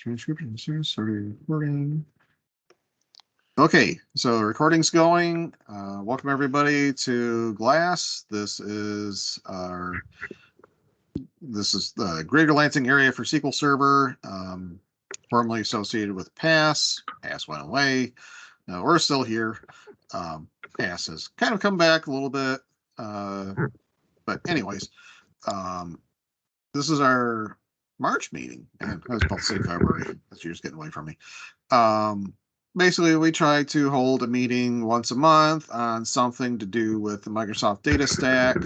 transcription. Started recording. Okay, so recording's going. Welcome everybody to Glass. This is the Greater Lansing area for SQL Server, formerly associated with PASS. PASS went away. We're still here. PASS has kind of come back a little bit, but anyways, this is our March meeting, and I was supposed to say February. This year's getting away from me. Basically, we try to hold a meeting once a month on something to do with the Microsoft Data Stack.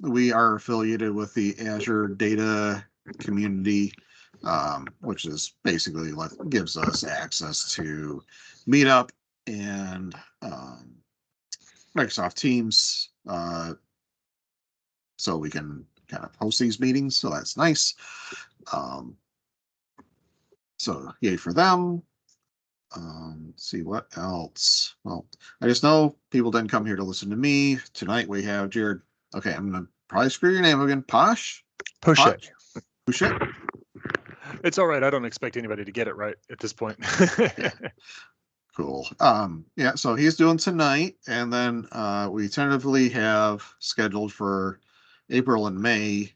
We are affiliated with the Azure Data Community, which is basically gives us access to Meetup and Microsoft Teams, so we can kind of host these meetings. So that's nice. So yay for them. Let's see what else. Well, I just know people didn't come here to listen to me. Tonight we have Jared. Okay, I'm gonna probably screw your name again. Poche. Poche. Poche. It's all right. I don't expect anybody to get it right at this point. Yeah. Cool. Yeah, so he's doing tonight, and then we tentatively have scheduled for April and May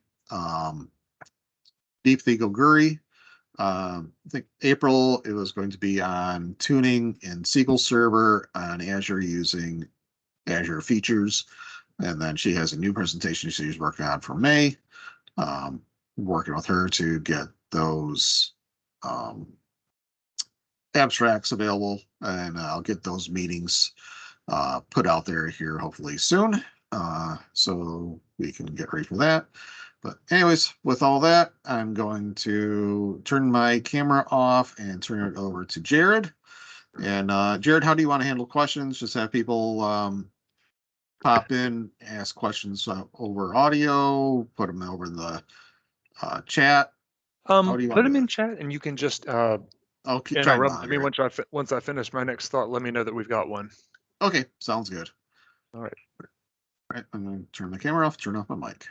Deep Guri. I think April it was going to be on tuning in SQL Server on Azure using Azure features, and then she has a new presentation she's working on for May. Working with her to get those abstracts available, and I'll get those meetings put out there here hopefully soon, so we can get ready for that. But anyways, with all that, I'm going to turn my camera off and turn it over to Jared. And Jared, how do you want to handle questions? Just have people pop in, ask questions over audio, put them over the chat. Put them in chat, and you can just interrupt me once I finish my next thought. Let me know that we've got one. Okay, sounds good. All right. All right, I'm going to turn the camera off, turn off my mic.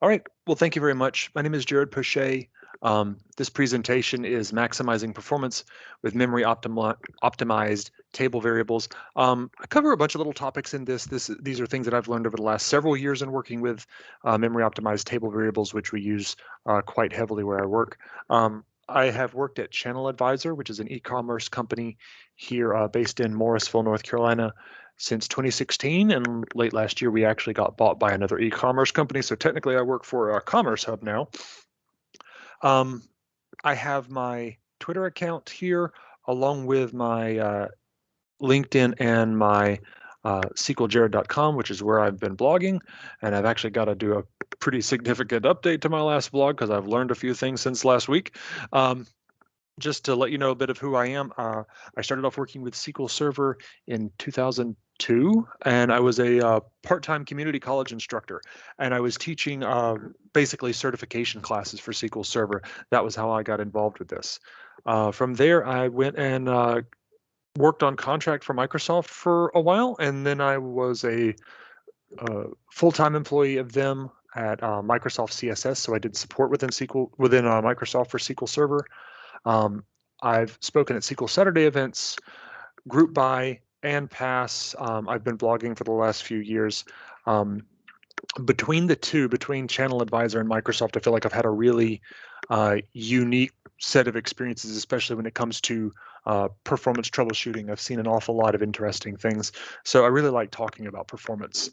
All right. Well, thank you very much. My name is Jared Poche. This presentation is maximizing performance with memory optimized table variables. I cover a bunch of little topics in this. These are things that I've learned over the last several years in working with memory optimized table variables, which we use quite heavily where I work. I have worked at Channel Advisor, which is an e-commerce company here based in Morrisville, North Carolina, since 2016, and late last year we actually got bought by another e-commerce company. So technically I work for a Commerce Hub now. I have my Twitter account here along with my LinkedIn and my SQLjared.com, which is where I've been blogging, and I've actually got to do a pretty significant update to my last blog because I've learned a few things since last week. Just to let you know a bit of who I am, I started off working with SQL Server in 2002, and I was a part-time community college instructor, and I was teaching basically certification classes for SQL Server. That was how I got involved with this. From there, I went and worked on contract for Microsoft for a while, and then I was a full-time employee of them at Microsoft CSS, so I did support within Microsoft for SQL Server. I've spoken at SQL Saturday events, Group Buy, and PASS. I've been blogging for the last few years. Between the two, between Channel Advisor and Microsoft, I feel like I've had a really unique set of experiences, especially when it comes to performance troubleshooting. I've seen an awful lot of interesting things, so I really like talking about performance.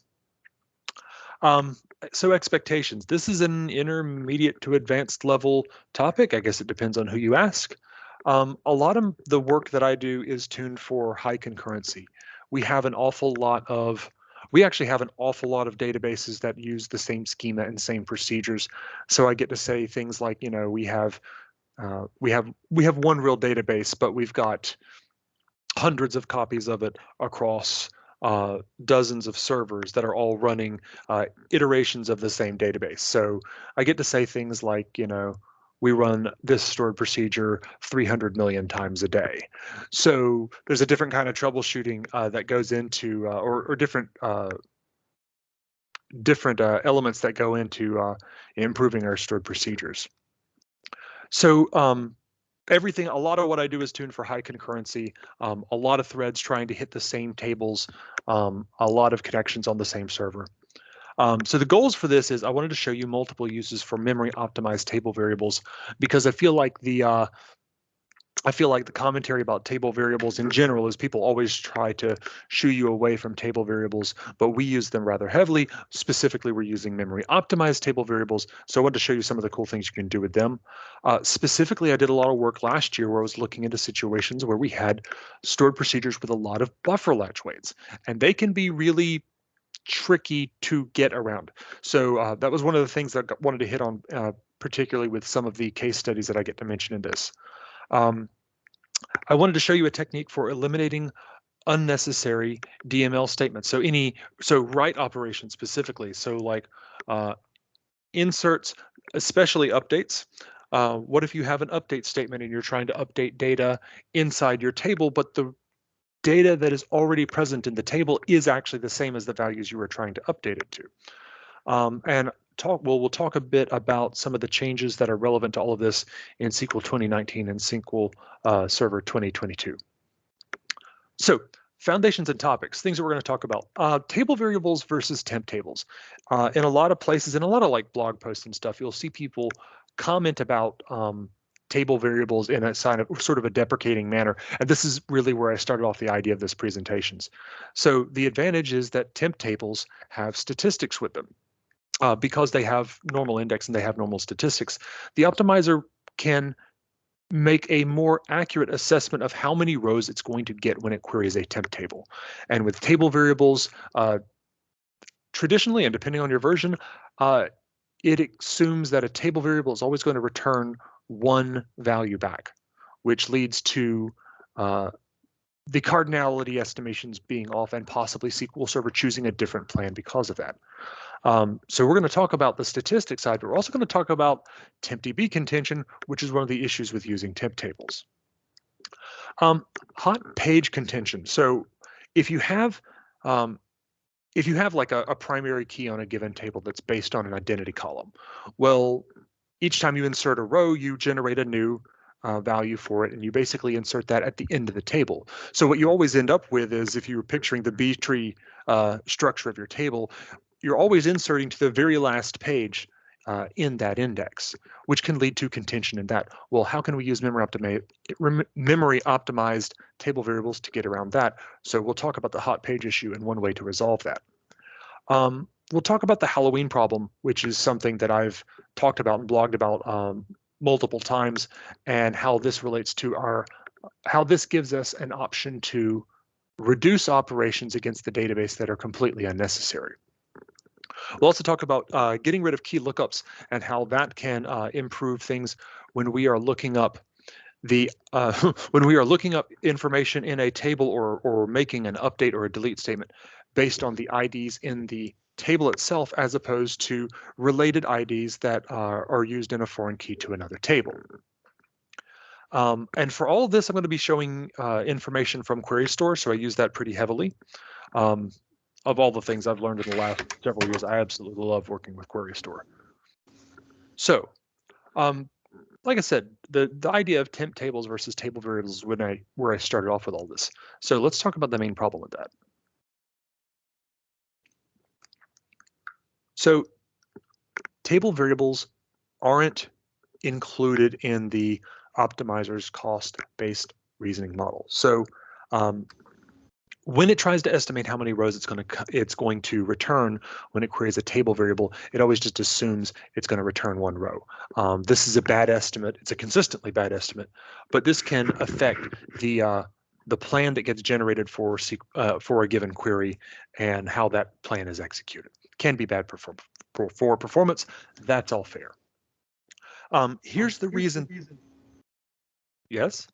So expectations. This is an intermediate to advanced level topic. I guess it depends on who you ask. A lot of the work that I do is tuned for high concurrency. We actually have an awful lot of databases that use the same schema and same procedures. So I get to say things like, we have one real database, but we've got hundreds of copies of it across dozens of servers that are all running iterations of the same database. So I get to say things like, we run this stored procedure 300 million times a day. So there's a different kind of troubleshooting that goes into, or different elements that go into improving our stored procedures. So a lot of what I do is tuned for high concurrency, a lot of threads trying to hit the same tables, a lot of connections on the same server. So the goals for this is I wanted to show you multiple uses for memory optimized table variables, because I feel like the commentary about table variables in general is people always try to shoo you away from table variables, but we use them rather heavily. Specifically, we're using memory optimized table variables. So I wanted to show you some of the cool things you can do with them. Specifically, I did a lot of work last year where I was looking into situations where we had stored procedures with a lot of buffer latch waits, and they can be really tricky to get around. So that was one of the things that I wanted to hit on, particularly with some of the case studies that I get to mention in this. I wanted to show you a technique for eliminating unnecessary DML statements. So write operations specifically. So like inserts, especially updates. What if you have an update statement and you're trying to update data inside your table, but the data that is already present in the table is actually the same as the values you were trying to update it to? And we'll talk a bit about some of the changes that are relevant to all of this in SQL 2019 and SQL Server 2022. So foundations and topics, things that we're going to talk about. Table variables versus temp tables. In a lot of places, in a lot of like blog posts and stuff, you'll see people comment about table variables in a sort of a deprecating manner. And this is really where I started off the idea of this presentations. So the advantage is that temp tables have statistics with them. Because they have normal index and they have normal statistics, the optimizer can make a more accurate assessment of how many rows it's going to get when it queries a temp table. And with table variables, traditionally, and depending on your version, it assumes that a table variable is always going to return one value back, which leads to the cardinality estimations being off and possibly SQL Server choosing a different plan because of that. So we're going to talk about the statistics side, but we're also going to talk about tempDB contention, which is one of the issues with using temp tables. Hot page contention. So if you have like a primary key on a given table that's based on an identity column, well, each time you insert a row, you generate a new value for it, and you basically insert that at the end of the table. So what you always end up with is, if you were picturing the B tree structure of your table, you're always inserting to the very last page in that index, which can lead to contention in that. Well, how can we use memory optimized table variables to get around that? So we'll talk about the hot page issue and one way to resolve that. We'll talk about the Halloween problem, which is something that I've talked about and blogged about multiple times, and how this relates to how this gives us an option to reduce operations against the database that are completely unnecessary. We'll also talk about getting rid of key lookups and how that can improve things when we are looking up information in a table, or making an update or a delete statement based on the IDs in the table itself, as opposed to related IDs that are used in a foreign key to another table. And for all of this, I'm going to be showing information from Query Store, so I use that pretty heavily. Of all the things I've learned in the last several years, I absolutely love working with Query Store. So, like I said, the idea of temp tables versus table variables is where I started off with all this. So let's talk about the main problem with that. So table variables aren't included in the optimizer's cost-based reasoning model. So when it tries to estimate how many rows it's going to return when it queries a table variable, it always just assumes it's going to return one row. This is a bad estimate. It's a consistently bad estimate, but this can affect the plan that gets generated for a given query and how that plan is executed. Can be bad for performance. That's all fair. Here's the reason. Yes?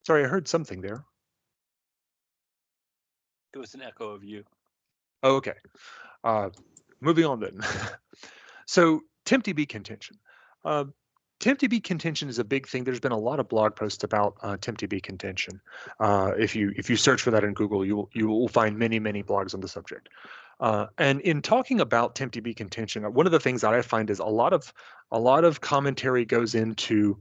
Sorry, I heard something there. It was an echo of you. Oh, okay. Moving on then. So tempDB contention. tempDB contention is a big thing. There's been a lot of blog posts about tempDB contention. If you search for that in Google, you will find many blogs on the subject. And in talking about TempDB contention, one of the things that I find is a lot of commentary goes into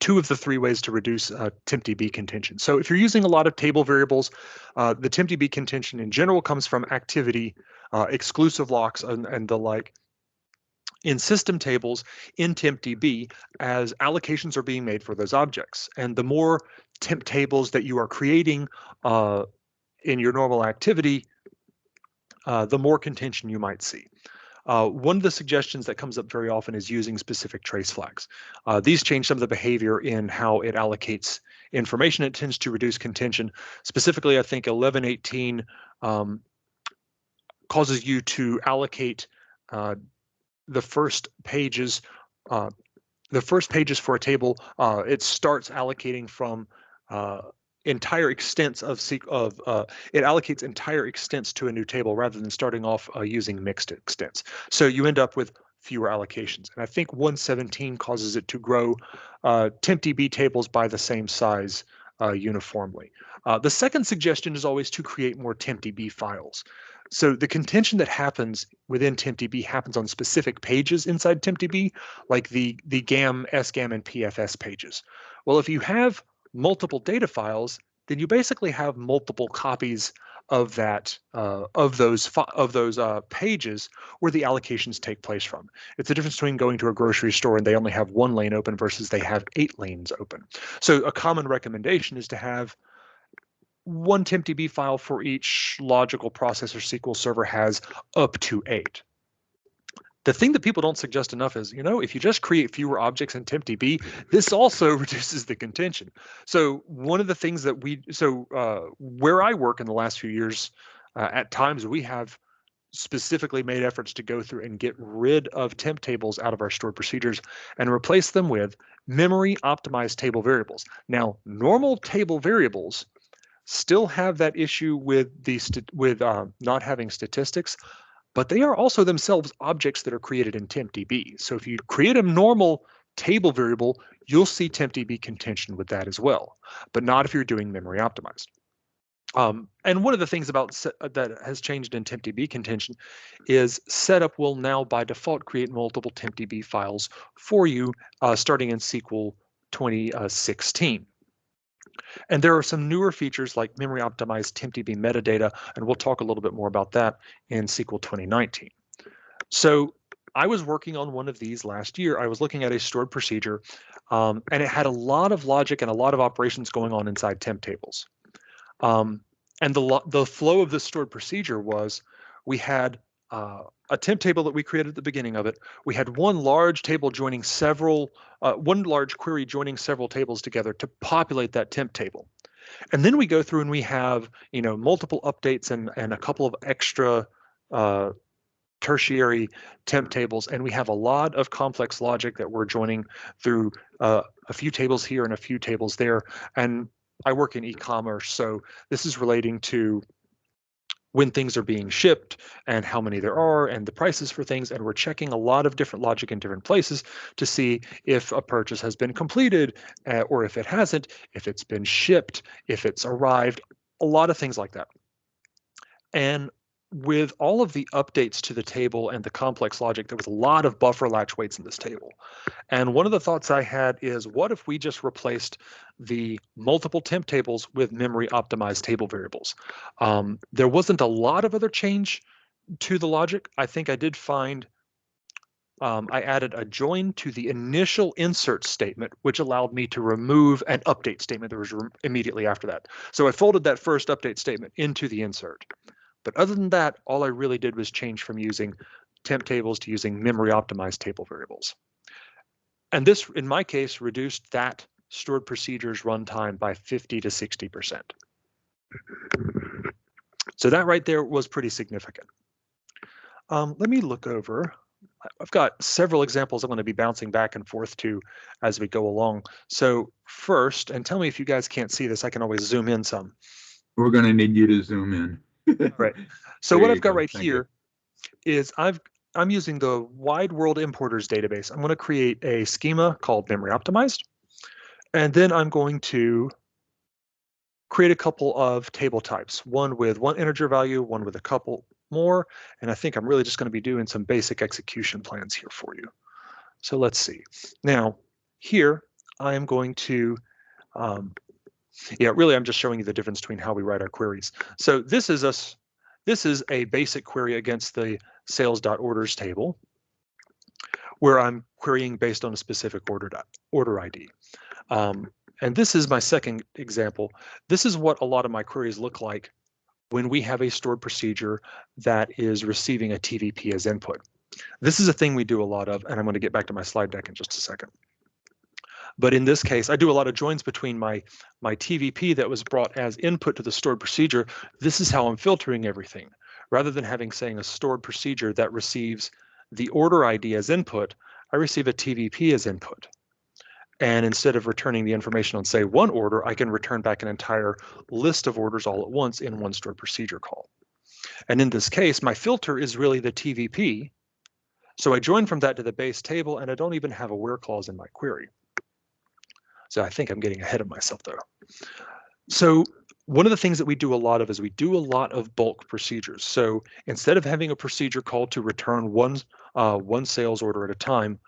two of the three ways to reduce TempDB contention. So if you're using a lot of table variables, the TempDB contention in general comes from activity, exclusive locks, and the like in system tables in TempDB as allocations are being made for those objects. And the more temp tables that you are creating in your normal activity, the more contention you might see. One of the suggestions that comes up very often is using specific trace flags. These change some of the behavior in how it allocates information. It tends to reduce contention. Specifically, I think 1118 causes you to allocate the first pages for a table. It starts allocating from entire extents of it allocates entire extents to a new table rather than starting off using mixed extents. So you end up with fewer allocations. And I think 117 causes it to grow TempDB tables by the same size uniformly. The second suggestion is always to create more TempDB files. So the contention that happens within TempDB happens on specific pages inside TempDB, like the GAM, SGAM, and PFS pages. Well, if you have multiple data files, then you basically have multiple copies of that of those pages where the allocations take place from. It's the difference between going to a grocery store and they only have one lane open versus they have 8 lanes open. So a common recommendation is to have one TempDB file for each logical processor SQL Server has up to 8. The thing that people don't suggest enough is, if you just create fewer objects in TempDB, this also reduces the contention. So one of the things that where I work in the last few years, at times we have specifically made efforts to go through and get rid of temp tables out of our stored procedures and replace them with memory optimized table variables. Now, normal table variables still have that issue with not having statistics, but they are also themselves objects that are created in TempDB. So if you create a normal table variable, you'll see TempDB contention with that as well, but not if you're doing memory optimized. And one of the things that has changed in TempDB contention is setup will now by default create multiple TempDB files for you starting in SQL 2016. And there are some newer features like memory optimized TempDB metadata, and we'll talk a little bit more about that in SQL 2019. So I was working on one of these last year. I was looking at a stored procedure, and it had a lot of logic and a lot of operations going on inside temp tables. And the flow of the stored procedure was we had a temp table that we created at the beginning of it. We had one large table joining one large query joining several tables together to populate that temp table. And then we go through and we have, multiple updates and a couple of extra tertiary temp tables. And we have a lot of complex logic that we're joining through a few tables here and a few tables there. And I work in e-commerce, so this is relating to when things are being shipped and how many there are and the prices for things. And we're checking a lot of different logic in different places to see if a purchase has been completed or if it hasn't, if it's been shipped, if it's arrived, a lot of things like that. And with all of the updates to the table and the complex logic, there was a lot of buffer latch weights in this table. And one of the thoughts I had is, what if we just replaced the multiple temp tables with memory optimized table variables? There wasn't a lot of other change to the logic. I think I did find I added a join to the initial insert statement, which allowed me to remove an update statement that was immediately after that. So I folded that first update statement into the insert. But other than that, all I really did was change from using temp tables to using memory optimized table variables. And this, in my case, reduced that stored procedures runtime by 50 to 60%. So that right there was pretty significant. Let me look over. I've got several examples I'm going to be bouncing back and forth to as we go along. So first, and tell me if you guys can't see this, I can always zoom in some. We're going to need you to zoom in. Right. So what I've got right here is I'm using the Wide World Importers database. I'm going to create a schema called Memory Optimized, and then I'm going to create a couple of table types, one with one integer value, one with a couple, more. And I think I'm really just going to be doing some basic execution plans here for you. So let's see. Now, here I am going to, really I'm just showing you the difference between how we write our queries. So this is a basic query against the sales.orders table, where I'm querying based on a specific order ID. And this is my second example. This is what a lot of my queries look like when we have a stored procedure that is receiving a TVP as input. This is a thing we do a lot of, and I'm going to get back to my slide deck in just a second. But in this case, I do a lot of joins between my TVP that was brought as input to the stored procedure. This is how I'm filtering everything. Rather than having, saying, a stored procedure that receives the order ID as input, I receive a TVP as input. And instead of returning the information on, say, one order, I can return back an entire list of orders all at once in one stored procedure call. And in this case, my filter is really the TVP. So I join from that to the base table, and I don't even have a where clause in my query. So I think I'm getting ahead of myself, though. So one of the things that we do a lot of is we do a lot of bulk procedures. So instead of having a procedure called to return one sales order at a time,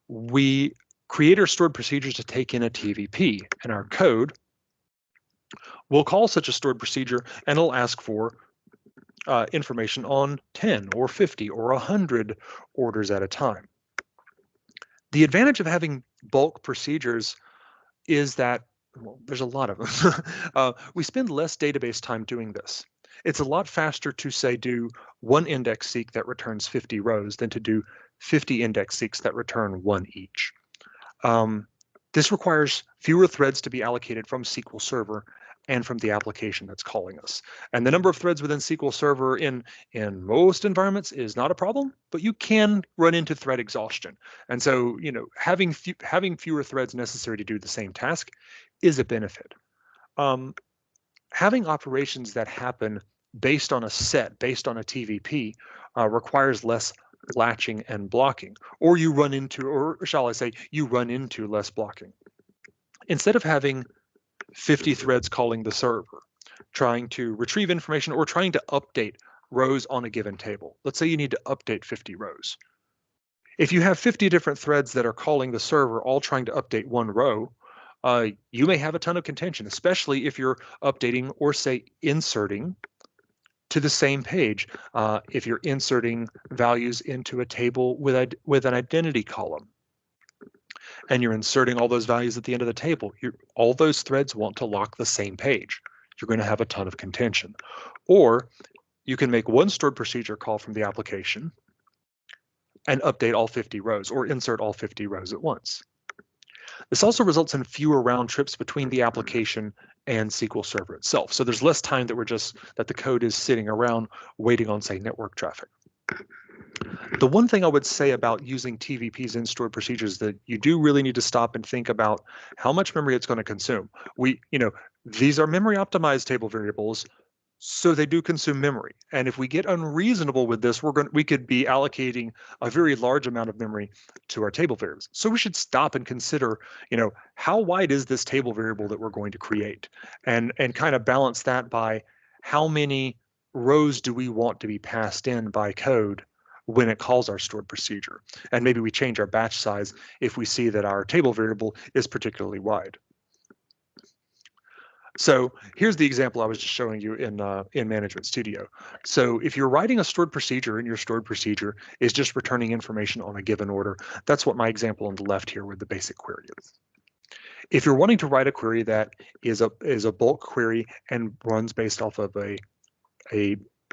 we create our stored procedures to take in a TVP, and our code will call such a stored procedure, and it'll ask for information on 10 or 50 or 100 orders at a time. The advantage of having bulk procedures is that, well, there's a lot of them. We spend less database time doing this. It's a lot faster to, say, do one index seek that returns 50 rows than to do 50 index seeks that return one each. This requires fewer threads to be allocated from SQL Server and from the application that's calling us. And the number of threads within SQL Server in most environments is not a problem, but you can run into thread exhaustion. And so, having fewer threads necessary to do the same task is a benefit. Having operations that happen based on a set, based on a TVP, requires less latching and blocking, or you run into less blocking. Instead of having 50 threads calling the server, trying to retrieve information or trying to update rows on a given table. Let's say you need to update 50 rows. If you have 50 different threads that are calling the server, all trying to update one row, you may have a ton of contention, especially if you're updating or, say, inserting to the same page. If you're inserting values into a table with an identity column, and you're inserting all those values at the end of the table, all those threads want to lock the same page. You're going to have a ton of contention. Or you can make one stored procedure call from the application and update all 50 rows or insert all 50 rows at once. This also results in fewer round trips between the application and SQL Server itself. So there's less time that the code is sitting around waiting on, say, network traffic. The one thing I would say about using TVPs in stored procedures is that you do really need to stop and think about how much memory it's going to consume. These are memory optimized table variables, so they do consume memory. And if we get unreasonable with this, we could be allocating a very large amount of memory to our table variables. So we should stop and consider, how wide is this table variable that we're going to create, and kind of balance that by how many rows do we want to be passed in by code when it calls our stored procedure. And maybe we change our batch size if we see that our table variable is particularly wide. So here's the example I was just showing you in Management Studio. So if you're writing a stored procedure and your stored procedure is just returning information on a given order, that's what my example on the left here with the basic query is. If you're wanting to write a query that is a bulk query and runs based off of a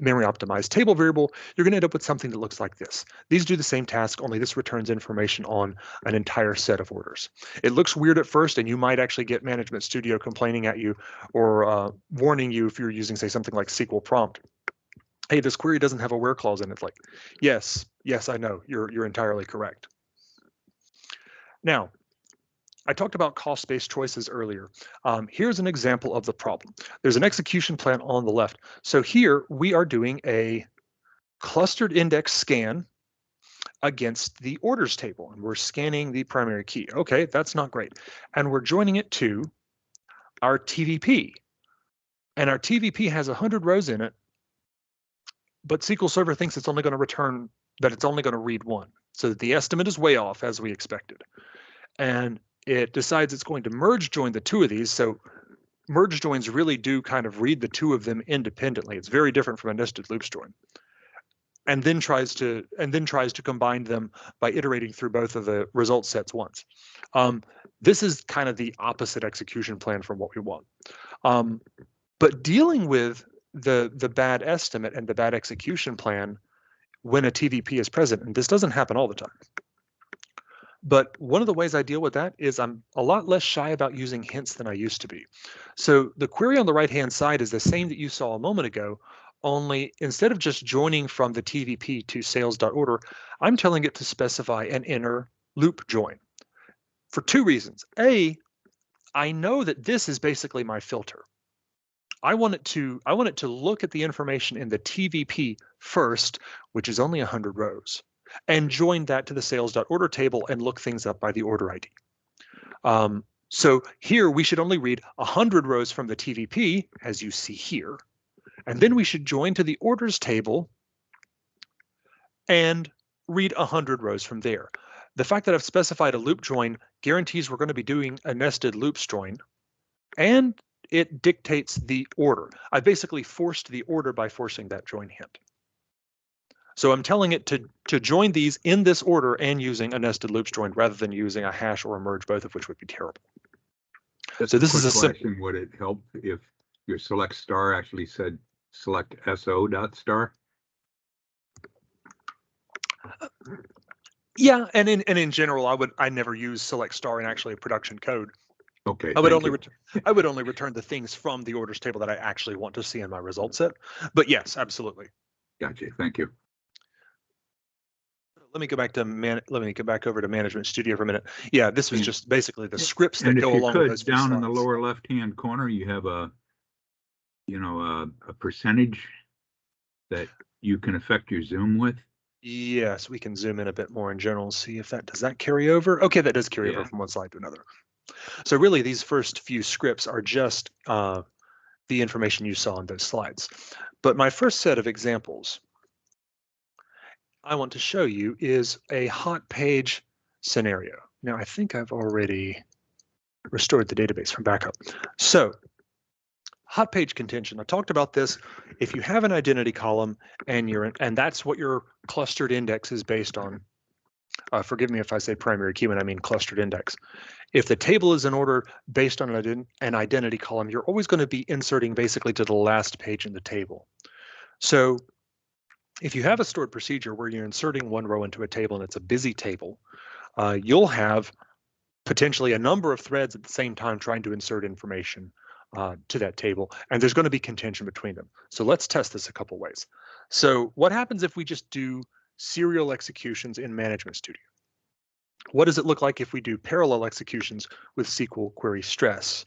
memory optimized table variable, you're going to end up with something that looks like this. These do the same task, only this returns information on an entire set of orders. It looks weird at first, and you might actually get Management Studio complaining at you or warning you if you're using, say, something like SQL prompt. Hey, this query doesn't have a where clause in it. It's like, yes, I know, you're entirely correct. Now, I talked about cost-based choices earlier. Here's an example of the problem. There's an execution plan on the left. So here we are doing a clustered index scan against the orders table, and we're scanning the primary key. Okay, that's not great. And we're joining it to our TVP. And our TVP has 100 rows in it, but SQL Server thinks it's only going to return that it's only going to read one, so that the estimate is way off as we expected. And it decides it's going to merge join the two of these. So merge joins really do kind of read the two of them independently. It's very different from a nested loops join. And then tries to combine them by iterating through both of the result sets once. This is kind of the opposite execution plan from what we want. But dealing with the bad estimate and the bad execution plan when a TVP is present, and this doesn't happen all the time. But one of the ways I deal with that is I'm a lot less shy about using hints than I used to be. So the query on the right-hand side is the same that you saw a moment ago, only instead of just joining from the TVP to sales.order, I'm telling it to specify an inner loop join for two reasons. A, I know that this is basically my filter. I want it to look at the information in the TVP first, which is only 100 rows, and join that to the sales.order table and look things up by the order ID. So here we should only read 100 rows from the TVP, as you see here, and then we should join to the orders table and read 100 rows from there. The fact that I've specified a loop join guarantees we're going to be doing a nested loops join, and it dictates the order. I basically forced the order by forcing that join hint. So I'm telling it to join these in this order and using a nested loops join rather than using a hash or a merge, both of which would be terrible. That's so this is a question. Would it help if your select star actually said select SO.star? Yeah, and in general, I never use select star in actually production code. Okay. I would only return the things from the orders table that I actually want to see in my result set. But yes, absolutely. Gotcha. Thank you. Let me go back over to Management Studio for a minute. Yeah, this was just basically the scripts that And go if you along with could, those few down in the slides. lower left-hand corner, you have a percentage that you can affect your zoom with. Yes, we can zoom in a bit more in general and see if does that carry over. Okay, that does carry over from one slide to another. So really, these first few scripts are just the information you saw in those slides. But my first set of examples I want to show you is a hot page scenario. Now, I think I've already restored the database from backup. So hot page contention. I talked about this. If you have an identity column and that's what your clustered index is based on, forgive me if I say primary key when I mean clustered index. If the table is in order based on an identity column, you're always going to be inserting basically to the last page in the table. So if you have a stored procedure where you're inserting one row into a table and it's a busy table, you'll have potentially a number of threads at the same time trying to insert information to that table, and there's going to be contention between them. So let's test this a couple ways. So what happens if we just do serial executions in Management Studio? What does it look like if we do parallel executions with SQL query stress?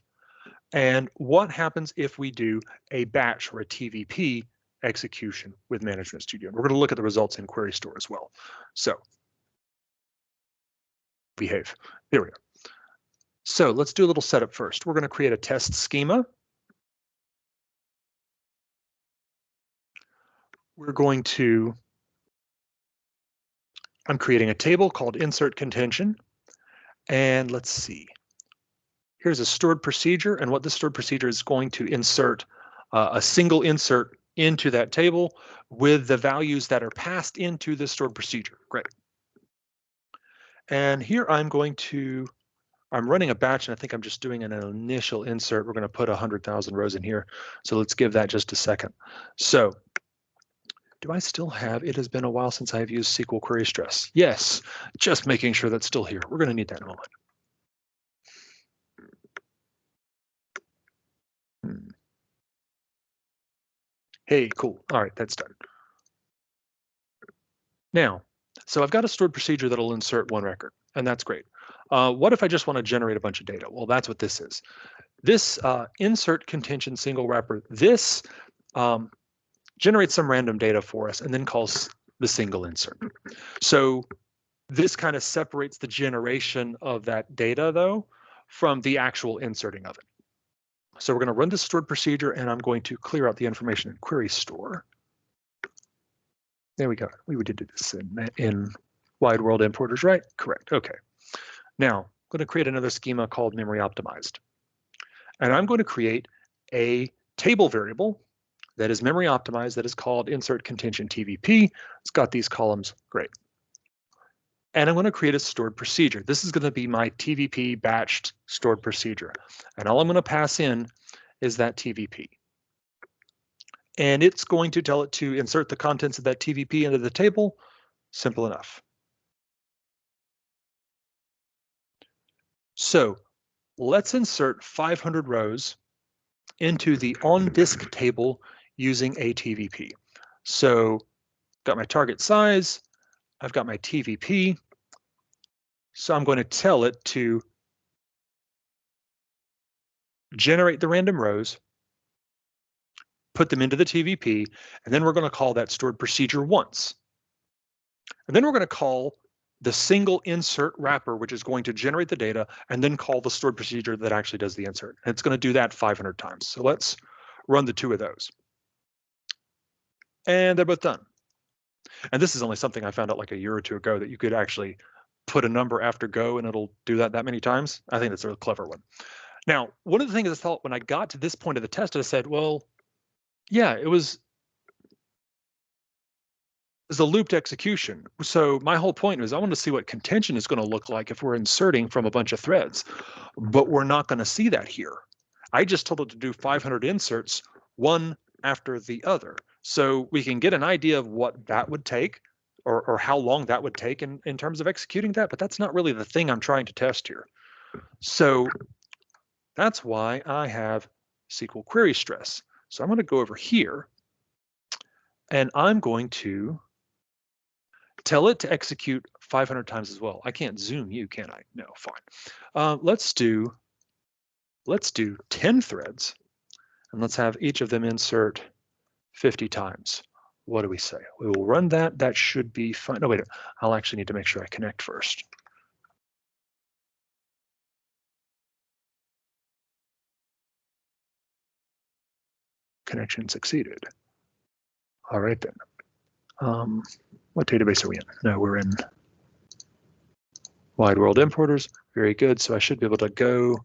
And what happens if we do a batch or a TVP execution with Management Studio? And we're going to look at the results in Query Store as well. So behave. There we go. So let's do a little setup first. We're going to create a test schema. I'm creating a table called insert contention. And let's see. Here's a stored procedure. And what this stored procedure is going to insert a single insert into that table with the values that are passed into the stored procedure. Great. And here I'm running a batch, and I think I'm just doing an initial insert. We're going to put 100,000 rows in here. So let's give that just a second. So do I still have, it has been a while since I've used SQL query stress. Yes, just making sure that's still here. We're going to need that in a moment. Hey, cool. All right, that's done. Now, so I've got a stored procedure that'll insert one record, and that's great. What if I just want to generate a bunch of data? Well, that's what this is. This insert contention single wrapper, this generates some random data for us and then calls the single insert. So this kind of separates the generation of that data, though, from the actual inserting of it. So we're going to run this stored procedure, and I'm going to clear out the information in Query Store. There we go. We did this in wide world importers, right? Correct. Okay. Now, I'm going to create another schema called memory optimized. And I'm going to create a table variable that is memory optimized that is called insert contingent TVP. It's got these columns. Great. And I'm going to create a stored procedure. This is going to be my TVP batched stored procedure. And all I'm going to pass in is that TVP. And it's going to tell it to insert the contents of that TVP into the table. Simple enough. So let's insert 500 rows into the on disk table using a TVP. So got my target size, I've got my TVP. So I'm going to tell it to generate the random rows, put them into the TVP, and then we're going to call that stored procedure once. And then we're going to call the single insert wrapper, which is going to generate the data, and then call the stored procedure that actually does the insert. And it's going to do that 500 times. So let's run the two of those. And they're both done. And this is only something I found out like a year or two ago, that you could actually put a number after go and it'll do that many times. I think that's a clever one. Now, one of the things I thought when I got to this point of the test, I said, well, yeah, it was a looped execution. So my whole point was I want to see what contention is going to look like if we're inserting from a bunch of threads, but we're not going to see that here. I just told it to do 500 inserts, one after the other. So we can get an idea of what that would take, or how long that would take in terms of executing that, but that's not really the thing I'm trying to test here. So that's why I have SQL query stress. So I'm going to go over here, and I'm going to tell it to execute 500 times as well. I can't zoom you, can I? No, fine. Let's do 10 threads, and let's have each of them insert 50 times. What do we say? We will run that. That should be fine. No, wait, I'll actually need to make sure I connect first. Connection succeeded. All right then. What database are we in? No, we're in wide world importers. Very good. So I should be able to go,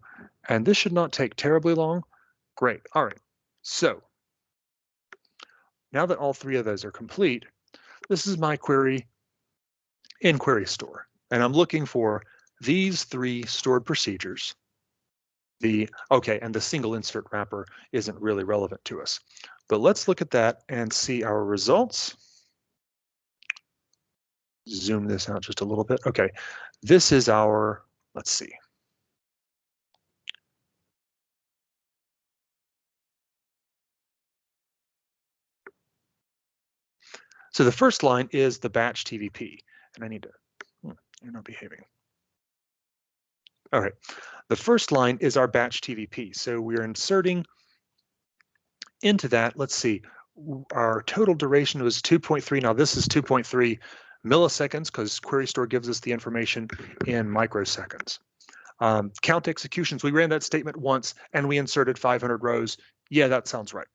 and this should not take terribly long. Great. All right. So now that all three of those are complete, this is my query in Query Store, and I'm looking for these three stored procedures. And the single insert wrapper isn't really relevant to us, but let's look at that and see our results. Zoom this out just a little bit. Okay, this is our, let's see. So the first line is the batch TVP, and I need to, you're not behaving. All right, the first line is our batch TVP. So we're inserting into that, let's see, our total duration was 2.3. Now this is 2.3 milliseconds because Query Store gives us the information in microseconds. Count executions, we ran that statement once and we inserted 500 rows. Yeah, that sounds right.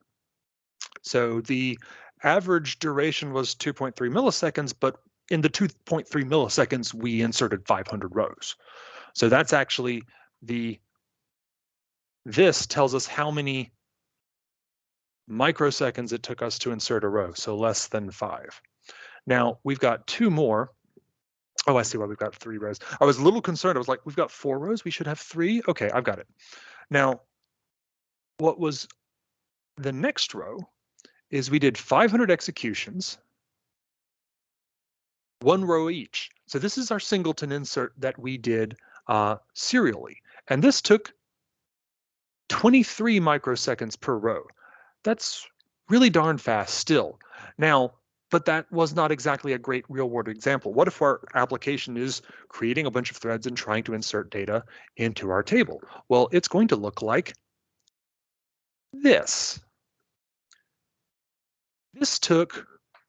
So the average duration was 2.3 milliseconds, but in the 2.3 milliseconds, we inserted 500 rows. So that's actually this tells us how many microseconds it took us to insert a row, so less than 5. Now we've got two more. Oh, I see why we've got 3 rows. I was a little concerned. I was like, we've got 4 rows. We should have 3. Okay, I've got it. Now, what was the next row is we did 500 executions, 1 row each. So this is our singleton insert that we did serially. And this took 23 microseconds per row. That's really darn fast still. Now, but that was not exactly a great real-world example. What if our application is creating a bunch of threads and trying to insert data into our table? Well, it's going to look like this. This took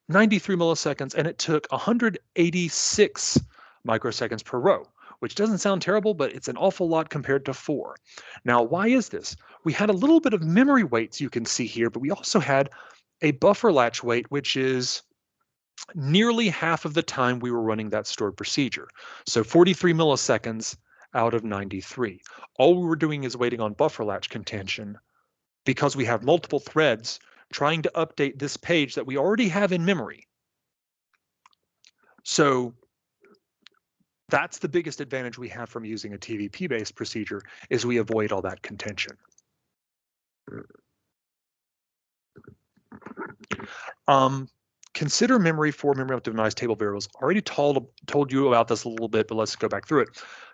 93 milliseconds, and it took 186 microseconds per row, which doesn't sound terrible, but it's an awful lot compared to 4. Now, why is this? We had a little bit of memory weights you can see here, but we also had a buffer latch weight, which is nearly half of the time we were running that stored procedure. So 43 milliseconds out of 93. All we were doing is waiting on buffer latch contention because we have multiple threads trying to update this page that we already have in memory. So that's the biggest advantage we have from using a TVP-based procedure, is we avoid all that contention. Consider memory for memory optimized table variables. Already told you about this a little bit, but let's go back through it.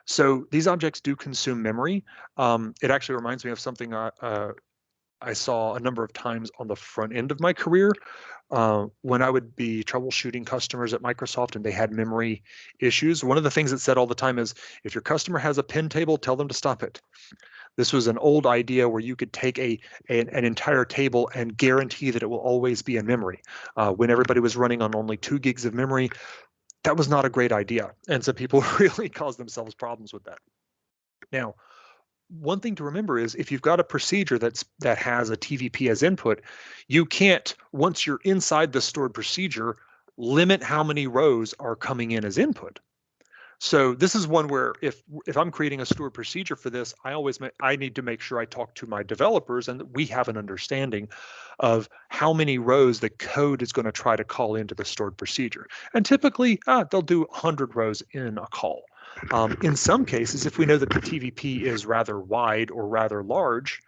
So these objects do consume memory. It actually reminds me of something I saw a number of times on the front end of my career when I would be troubleshooting customers at Microsoft and they had memory issues. One of the things it said all the time is, if your customer has a pin table, tell them to stop it. This was an old idea where you could take an entire table and guarantee that it will always be in memory. When everybody was running on only 2 gigs of memory, that was not a great idea. And so people really caused themselves problems with that. Now, one thing to remember is, if you've got a procedure that has a TVP as input, you can't, once you're inside the stored procedure, limit how many rows are coming in as input. So this is one where if I'm creating a stored procedure for this, I need to make sure I talk to my developers and that we have an understanding of how many rows the code is going to try to call into the stored procedure. And typically, they'll do 100 rows in a call. In some cases, if we know that the TVP is rather wide or rather large,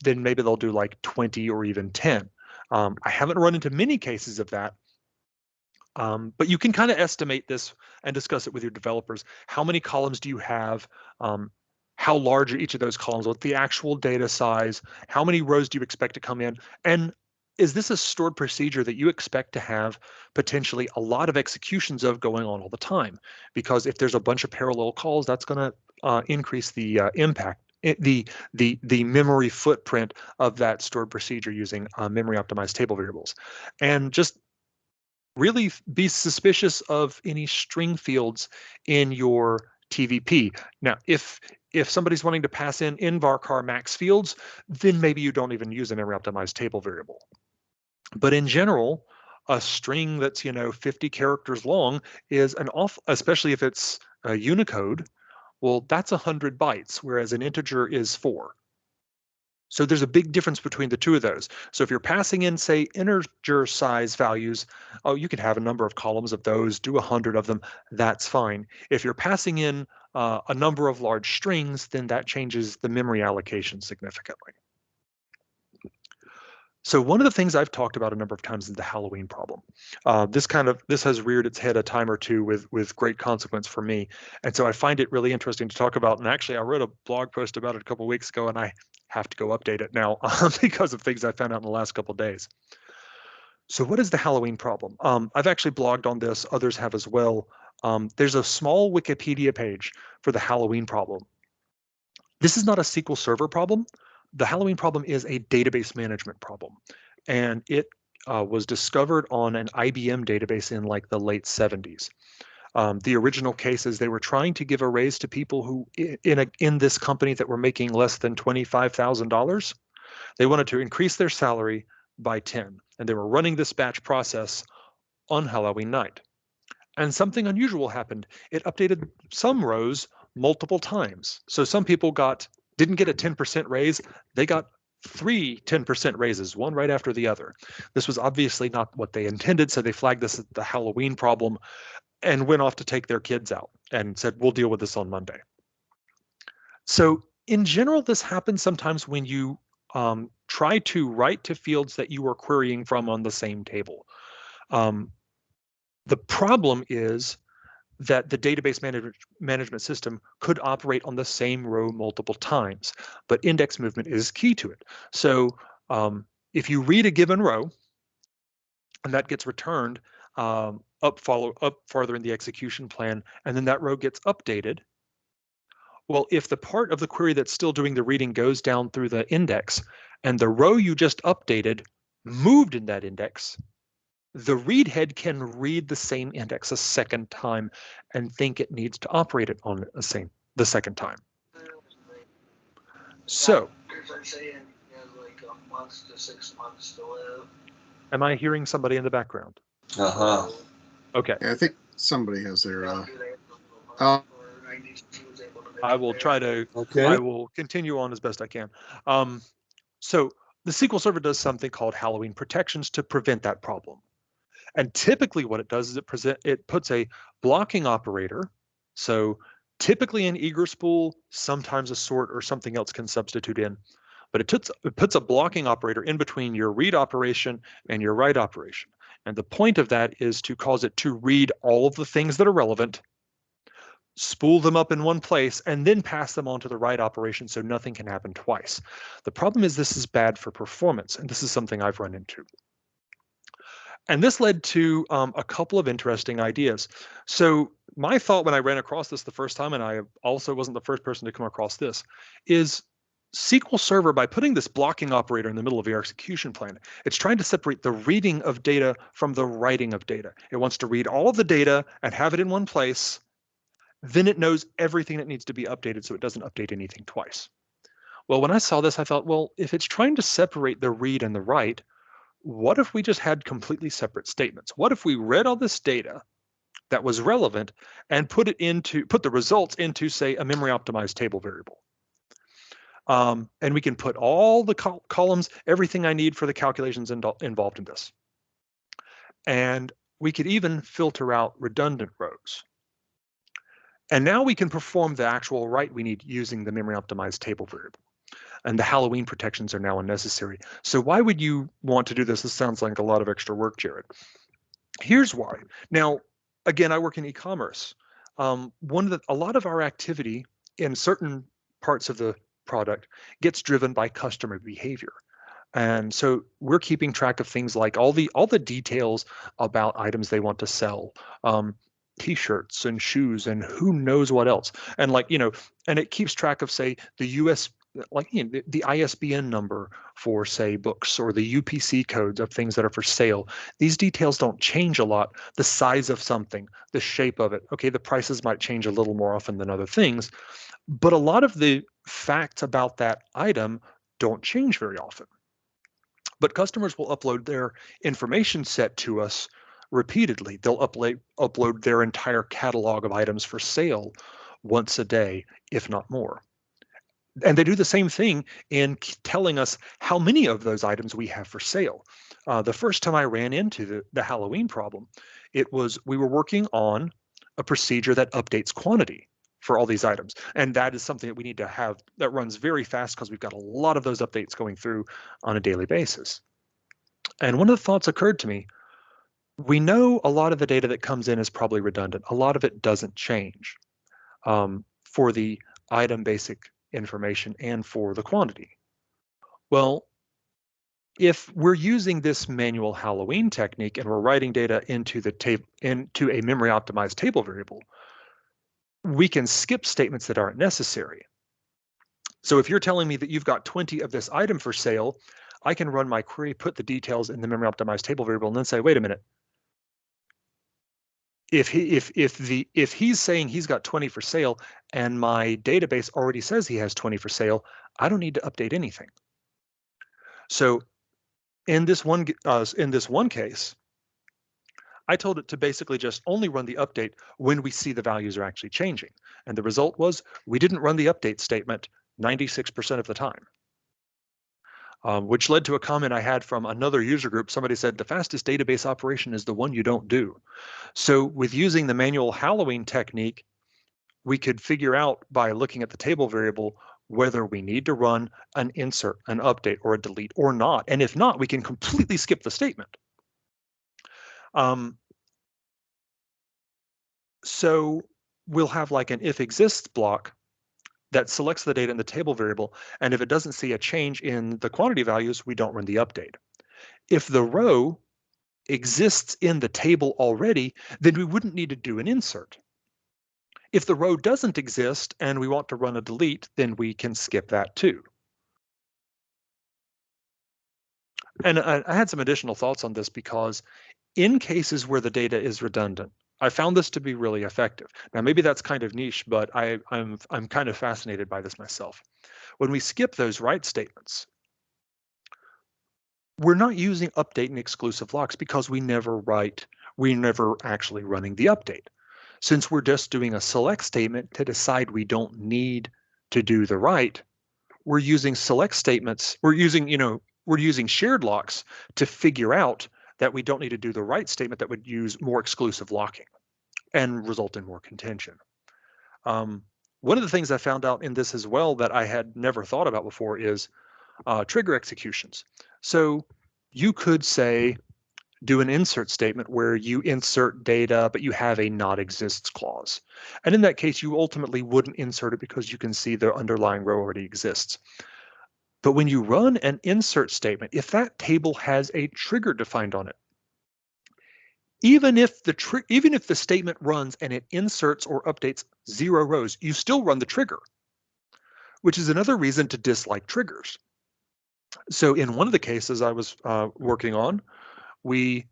then maybe they'll do like 20 or even 10. I haven't run into many cases of that. But you can kind of estimate this and discuss it with your developers. How many columns do you have? How large are each of those columns? What's the actual data size? How many rows do you expect to come in? And is this a stored procedure that you expect to have potentially a lot of executions of going on all the time? Because if there's a bunch of parallel calls, that's going to increase the impact, the memory footprint of that stored procedure using memory optimized table variables. And just really be suspicious of any string fields in your TVP. Now, if somebody's wanting to pass in varchar max fields, then maybe you don't even use a memory optimized table variable. But in general, a string that's 50 characters long is especially if it's Unicode. Well, that's 100 bytes, whereas an integer is 4. So there's a big difference between the two of those. So if you're passing in, say, integer size values, you can have a number of columns of those, do 100 of them, that's fine. If you're passing in a number of large strings, then that changes the memory allocation significantly. So one of the things I've talked about a number of times is the Halloween problem. This has reared its head a time or two with great consequence for me. And so I find it really interesting to talk about. And actually, I wrote a blog post about it a couple of weeks ago, and I have to go update it now because of things I found out in the last couple of days. So what is the Halloween problem? I've actually blogged on this. Others have as well. There's a small Wikipedia page for the Halloween problem. This is not a SQL Server problem. The Halloween problem is a database management problem. And it was discovered on an IBM database in like the late 70s. The original case is they were trying to give a raise to people who in this company that were making less than $25,000. They wanted to increase their salary by 10, and they were running this batch process on Halloween night. And something unusual happened. It updated some rows multiple times. So some people didn't get a 10% raise. They got 3 10% raises, one right after the other. This was obviously not what they intended, so they flagged this as the Halloween problem and went off to take their kids out and said, we'll deal with this on Monday. So in general, this happens sometimes when you try to write to fields that you are querying from on the same table. The problem is that the database management system could operate on the same row multiple times, but index movement is key to it. So if you read a given row and that gets returned up farther in the execution plan, and then that row gets updated, well, if the part of the query that's still doing the reading goes down through the index and the row you just updated moved in that index, the read head can read the same index a second time and think it needs to operate it on the second time. So, They're saying he has like a month to 6 months to live. am I hearing somebody in the background? Uh-huh. Okay, Yeah, I think somebody has their. I will try to. Okay. I will continue on as best I can. So the SQL Server does something called Halloween protections to prevent that problem. And typically what it does is it puts a blocking operator. So typically an eager spool, sometimes a sort or something else can substitute in. But it puts a blocking operator in between your read operation and your write operation. And the point of that is to cause it to read all of the things that are relevant, spool them up in one place, and then pass them on to the write operation so nothing can happen twice. The problem is this is bad for performance, and this is something I've run into. And this led to a couple of interesting ideas. So my thought when I ran across this the first time, and I also wasn't the first person to come across this, is SQL Server, by putting this blocking operator in the middle of your execution plan, it's trying to separate the reading of data from the writing of data. It wants to read all of the data and have it in one place. Then it knows everything that needs to be updated so it doesn't update anything twice. Well, when I saw this, I thought, well, if it's trying to separate the read and the write, what if we just had completely separate statements? What if we read all this data that was relevant and put the results into, say, a memory optimized table variable? And we can put all the columns, everything I need for the calculations involved in this. And we could even filter out redundant rows. And now we can perform the actual write we need using the memory optimized table variable. And the Halloween protections are now unnecessary. So why would you want to do this? This sounds like a lot of extra work, Jared. Here's why. Now, again, I work in e-commerce. A lot of our activity in certain parts of the product gets driven by customer behavior. And so we're keeping track of things like all the details about items they want to sell, t-shirts and shoes and who knows what else. And and it keeps track of, say, the US, the ISBN number for, say, books, or the UPC codes of things that are for sale. These details don't change a lot. The size of something, the shape of it. Okay, the prices might change a little more often than other things, but a lot of the facts about that item don't change very often. But customers will upload their information set to us repeatedly. They'll upload their entire catalog of items for sale once a day, if not more. And they do the same thing in telling us how many of those items we have for sale. The first time I ran into the Halloween problem, we were working on a procedure that updates quantity for all these items. And that is something that we need to have that runs very fast because we've got a lot of those updates going through on a daily basis. And one of the thoughts occurred to me, we know a lot of the data that comes in is probably redundant. A lot of it doesn't change for the item basic information and for the quantity. Well, if we're using this manual Halloween technique and we're writing data into a memory optimized table variable, we can skip statements that aren't necessary. So if you're telling me that you've got 20 of this item for sale, I can run my query, put the details in the memory optimized table variable, and then say, wait a minute. If he's saying he's got 20 for sale and my database already says he has 20 for sale, I don't need to update anything. So in this one case, I told it to basically just only run the update when we see the values are actually changing. And the result was we didn't run the update statement 96% of the time. Which led to a comment I had from another user group. Somebody said, the fastest database operation is the one you don't do. So with using the manual Halloween technique, we could figure out by looking at the table variable whether we need to run an insert, an update, or a delete or not. And if not, we can completely skip the statement. So we'll have like an if exists block that selects the data in the table variable, and if it doesn't see a change in the quantity values, we don't run the update. If the row exists in the table already, then we wouldn't need to do an insert. If the row doesn't exist and we want to run a delete, then we can skip that too. And I had some additional thoughts on this because in cases where the data is redundant, I found this to be really effective. Now, maybe that's kind of niche, but I'm kind of fascinated by this myself. When we skip those write statements, we're not using update and exclusive locks because we never write we're never actually running the update. Since we're just doing a select statement to decide we don't need to do the write, we're using select statements, we're using shared locks to figure out that we don't need to do the write statement that would use more exclusive locking and result in more contention. One of the things I found out in this as well that I had never thought about before is trigger executions. So you could say, do an insert statement where you insert data, but you have a not exists clause. And in that case, you ultimately wouldn't insert it because you can see the underlying row already exists. But when you run an insert statement, if that table has a trigger defined on it, even if the statement runs and it inserts or updates 0 rows, you still run the trigger, which is another reason to dislike triggers. So in one of the cases I was working on, we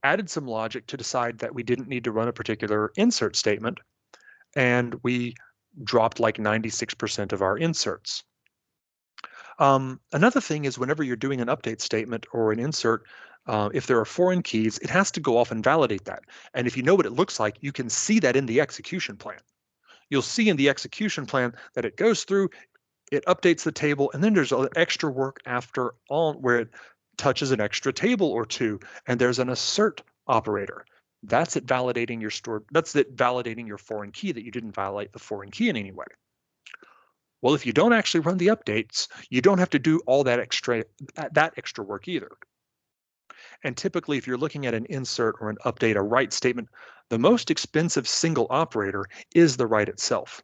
added some logic to decide that we didn't need to run a particular insert statement, and we dropped like 96% of our inserts. Another thing is whenever you're doing an update statement or an insert, if there are foreign keys, it has to go off and validate that. And if you know what it looks like, you can see that in the execution plan. You'll see in the execution plan that it goes through, it updates the table, and then there's extra work after on where it touches an extra table or two, and there's an assert operator. That's it validating your stored, that's it validating your foreign key that you didn't violate the foreign key in any way. Well, if you don't actually run the updates, you don't have to do all that extra work either. And typically, if you're looking at an insert or an update, a write statement, the most expensive single operator is the write itself.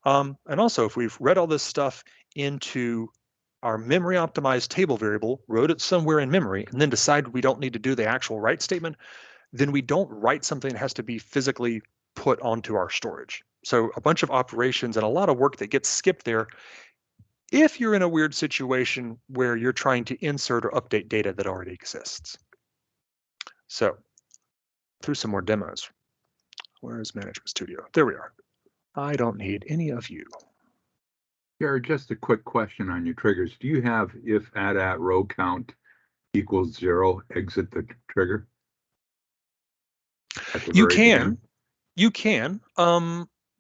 And also, if we've read all this stuff into our memory optimized table variable, wrote it somewhere in memory, and then decide we don't need to do the actual write statement, then we don't write something that has to be physically put onto our storage. So a bunch of operations and a lot of work that gets skipped there if you're in a weird situation where you're trying to insert or update data that already exists. So through some more demos. Where is Management Studio? There we are. I don't need any of you. Jared, just a quick question on your triggers. Do you have if add at row count equals 0, exit the trigger? You can. You can.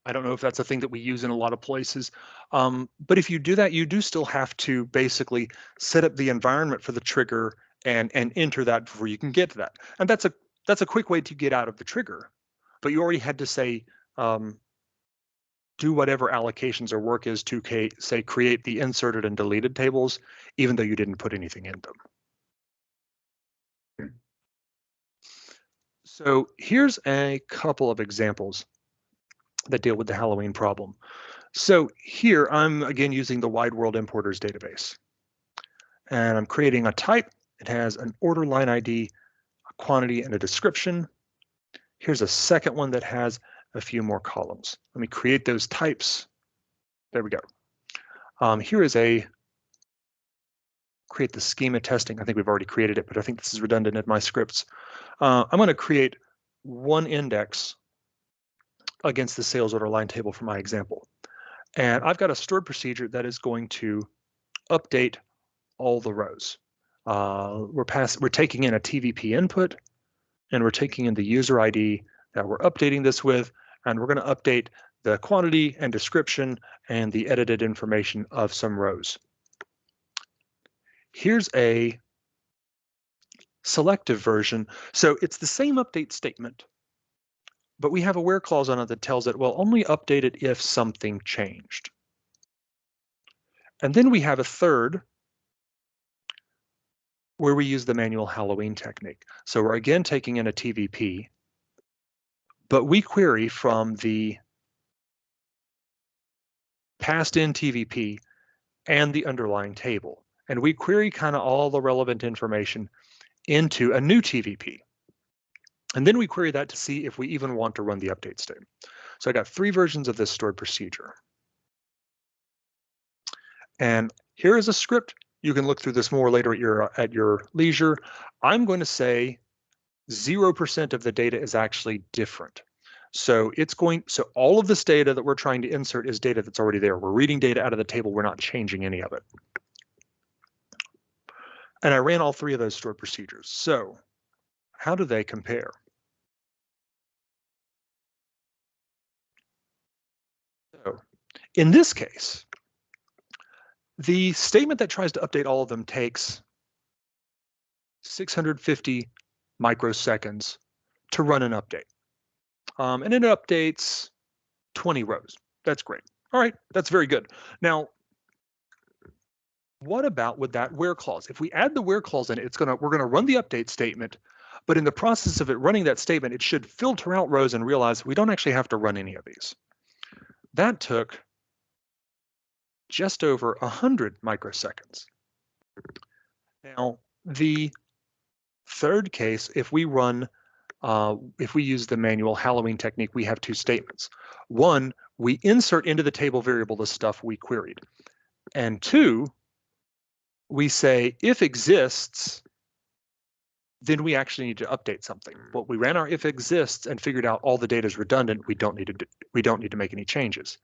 I don't know if that's a thing that we use in a lot of places. But if you do that, you do still have to basically set up the environment for the trigger and enter that before you can get to that. And that's a quick way to get out of the trigger. But you already had to say, do whatever allocations or work is to say create the inserted and deleted tables, even though you didn't put anything in them. Okay. So here's a couple of examples that deal with the Halloween problem. So here I'm again using the Wide World Importers database. And I'm creating a type. It has an order line ID, a quantity, and a description. Here's a second one that has a few more columns. Let me create those types. There we go. Here is create the schema testing. I think we've already created it, but I think this is redundant in my scripts. I'm going to create one index against the sales order line table for my example. And I've got a stored procedure that is going to update all the rows. We're taking in a TVP input, and we're taking in the user ID that we're updating this with, and we're going to update the quantity and description and the edited information of some rows. Here's a selective version. So it's the same update statement, but we have a where clause on it that tells it, well, only update it if something changed. And then we have a third where we use the manual Halloween technique. So we're again taking in a TVP, but we query from the passed in TVP and the underlying table. And we query kind of all the relevant information into a new TVP. And then we query that to see if we even want to run the update statement. So I got 3 versions of this stored procedure. And here is a script. You can look through this more later at your leisure. I'm going to say 0% of the data is actually different. So all of this data that we're trying to insert is data that's already there. We're reading data out of the table. We're not changing any of it. And I ran all 3 of those stored procedures. So how do they compare? So in this case, the statement that tries to update all of them takes 650 microseconds to run an update. And it updates 20 rows. That's great. All right, that's very good. Now, what about with that where clause? If we add the where clause in, we're gonna run the update statement, but in the process of it running that statement, it should filter out rows and realize we don't actually have to run any of these. That took just over 100 microseconds. Now, the third case, if we use the manual Halloween technique, we have two statements. One, we insert into the table variable the stuff we queried. And two, we say if exists, then we actually need to update something. But we ran our if exists and figured out all the data is redundant. We don't need to make any changes.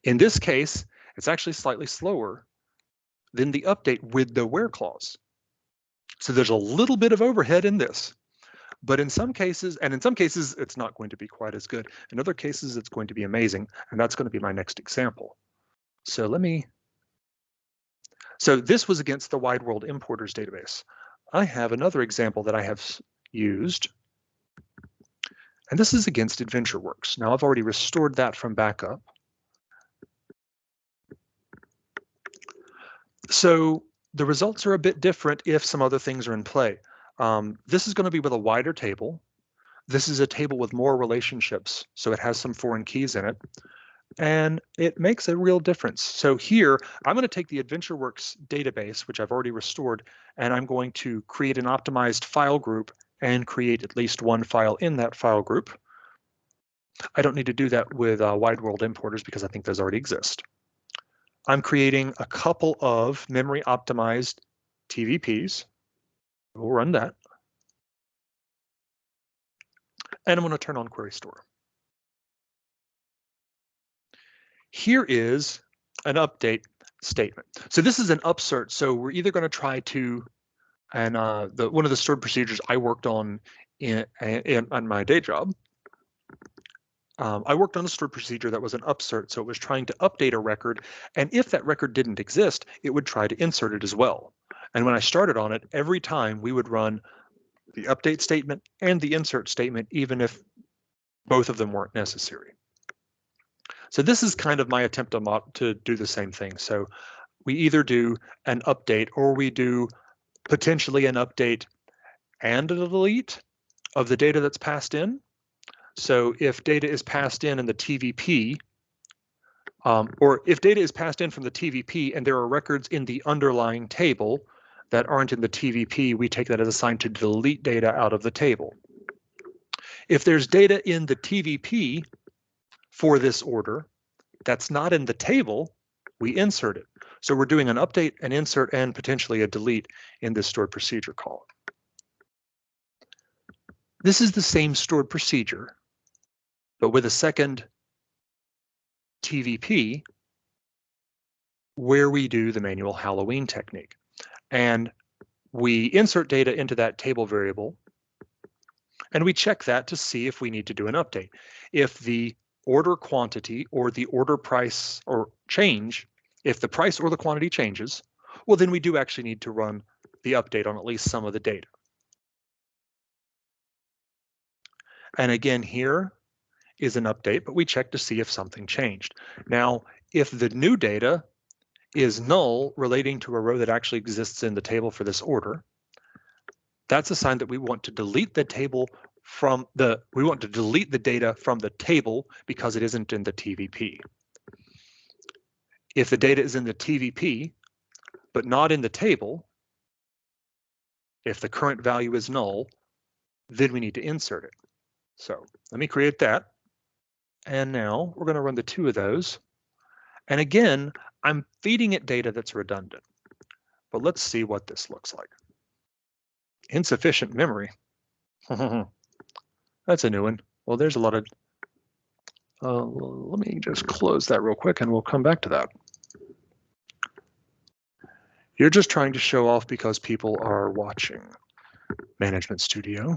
In this case, it's actually slightly slower than the update with the where clause. So there's a little bit of overhead in this. But in some cases, it's not going to be quite as good. In other cases, it's going to be amazing. And that's going to be my next example. So this was against the Wide World Importers database. I have another example that I have used. And this is against AdventureWorks. Now I've already restored that from backup. So the results are a bit different if some other things are in play. This is going to be with a wider table. This is a table with more relationships, so it has some foreign keys in it, and it makes a real difference. So here, I'm going to take the AdventureWorks database, which I've already restored, and I'm going to create an optimized file group and create at least one file in that file group. I don't need to do that with Wide World Importers because I think those already exist. I'm creating a couple of memory optimized TVPs. We'll run that. And I'm going to turn on Query Store. Here is an update statement. So this is an upsert. So we're either going to try to, and one of the stored procedures I worked on on my day job, I worked on a stored procedure that was an upsert. So it was trying to update a record. And if that record didn't exist, it would try to insert it as well. And when I started on it, every time we would run the update statement and the insert statement, even if both of them weren't necessary. So this is kind of my attempt to do the same thing. So we either do an update or we do potentially an update and a delete of the data that's passed in. So if data is passed in the TVP, or if data is passed in from the TVP and there are records in the underlying table that aren't in the TVP, we take that as a sign to delete data out of the table. If there's data in the TVP for this order that's not in the table, we insert it. So we're doing an update, an insert, and potentially a delete in this stored procedure call. This is the same stored procedure, but with a second TVP where we do the manual Halloween technique. And we insert data into that table variable, and we check that to see if we need to do an update. If the order quantity or the order price or change, if the price or the quantity changes, well, then we do actually need to run the update on at least some of the data. And again, here is an update, but we check to see if something changed. Now, if the new data is null relating to a row that actually exists in the table for this order, that's a sign that we want to delete the table from the, we want to delete the data from the table because it isn't in the TVP. If the data is in the TVP, but not in the table, if the current value is null, then we need to insert it. So let me create that. And now we're going to run the two of those. And again, I'm feeding it data that's redundant. But let's see what this looks like. Insufficient memory. That's a new one. Well, there's a lot of, let me just close that real quick and we'll come back to that. You're just trying to show off because people are watching Management Studio.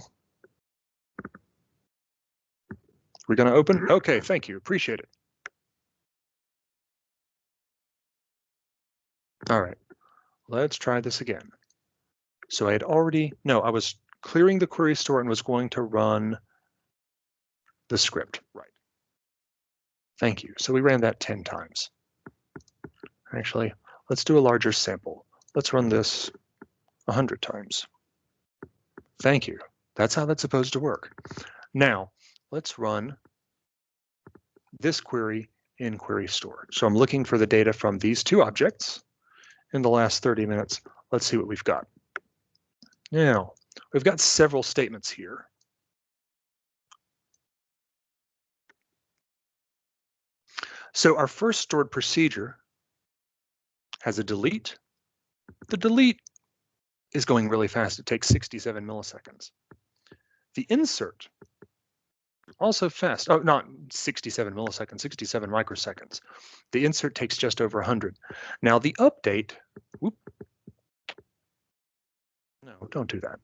We're going to open? Okay, thank you. Appreciate it. All right, let's try this again. So I had already, no, I was clearing the query store and was going to run the script. Right. Thank you. So we ran that 10 times. Actually, let's do a larger sample. Let's run this 100 times. Thank you. That's how that's supposed to work. Now, let's run this query in query store. So I'm looking for the data from these two objects in the last 30 minutes. Let's see what we've got. Now, we've got several statements here. So our first stored procedure has a delete. The delete is going really fast. It takes 67 milliseconds. The insert, also fast. Oh, not 67 milliseconds, 67 microseconds. The insert takes just over 100. Now the update, whoop, no, don't do that.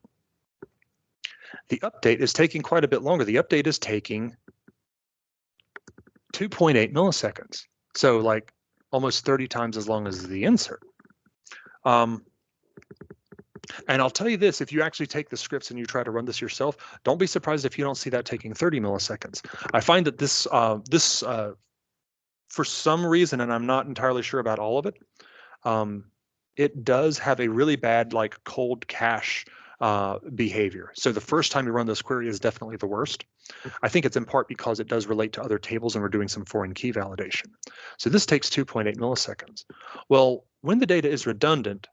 The update is taking quite a bit longer. The update is taking 2.8 milliseconds. So like almost 30 times as long as the insert. And I'll tell you this, if you actually take the scripts and you try to run this yourself, don't be surprised if you don't see that taking 30 milliseconds. I find that this, for some reason, and I'm not entirely sure about all of it, it does have a really bad like cold cache behavior. So the first time you run this query is definitely the worst. I think it's in part because it does relate to other tables and we're doing some foreign key validation. So this takes 2.8 milliseconds. Well, when the data is redundant,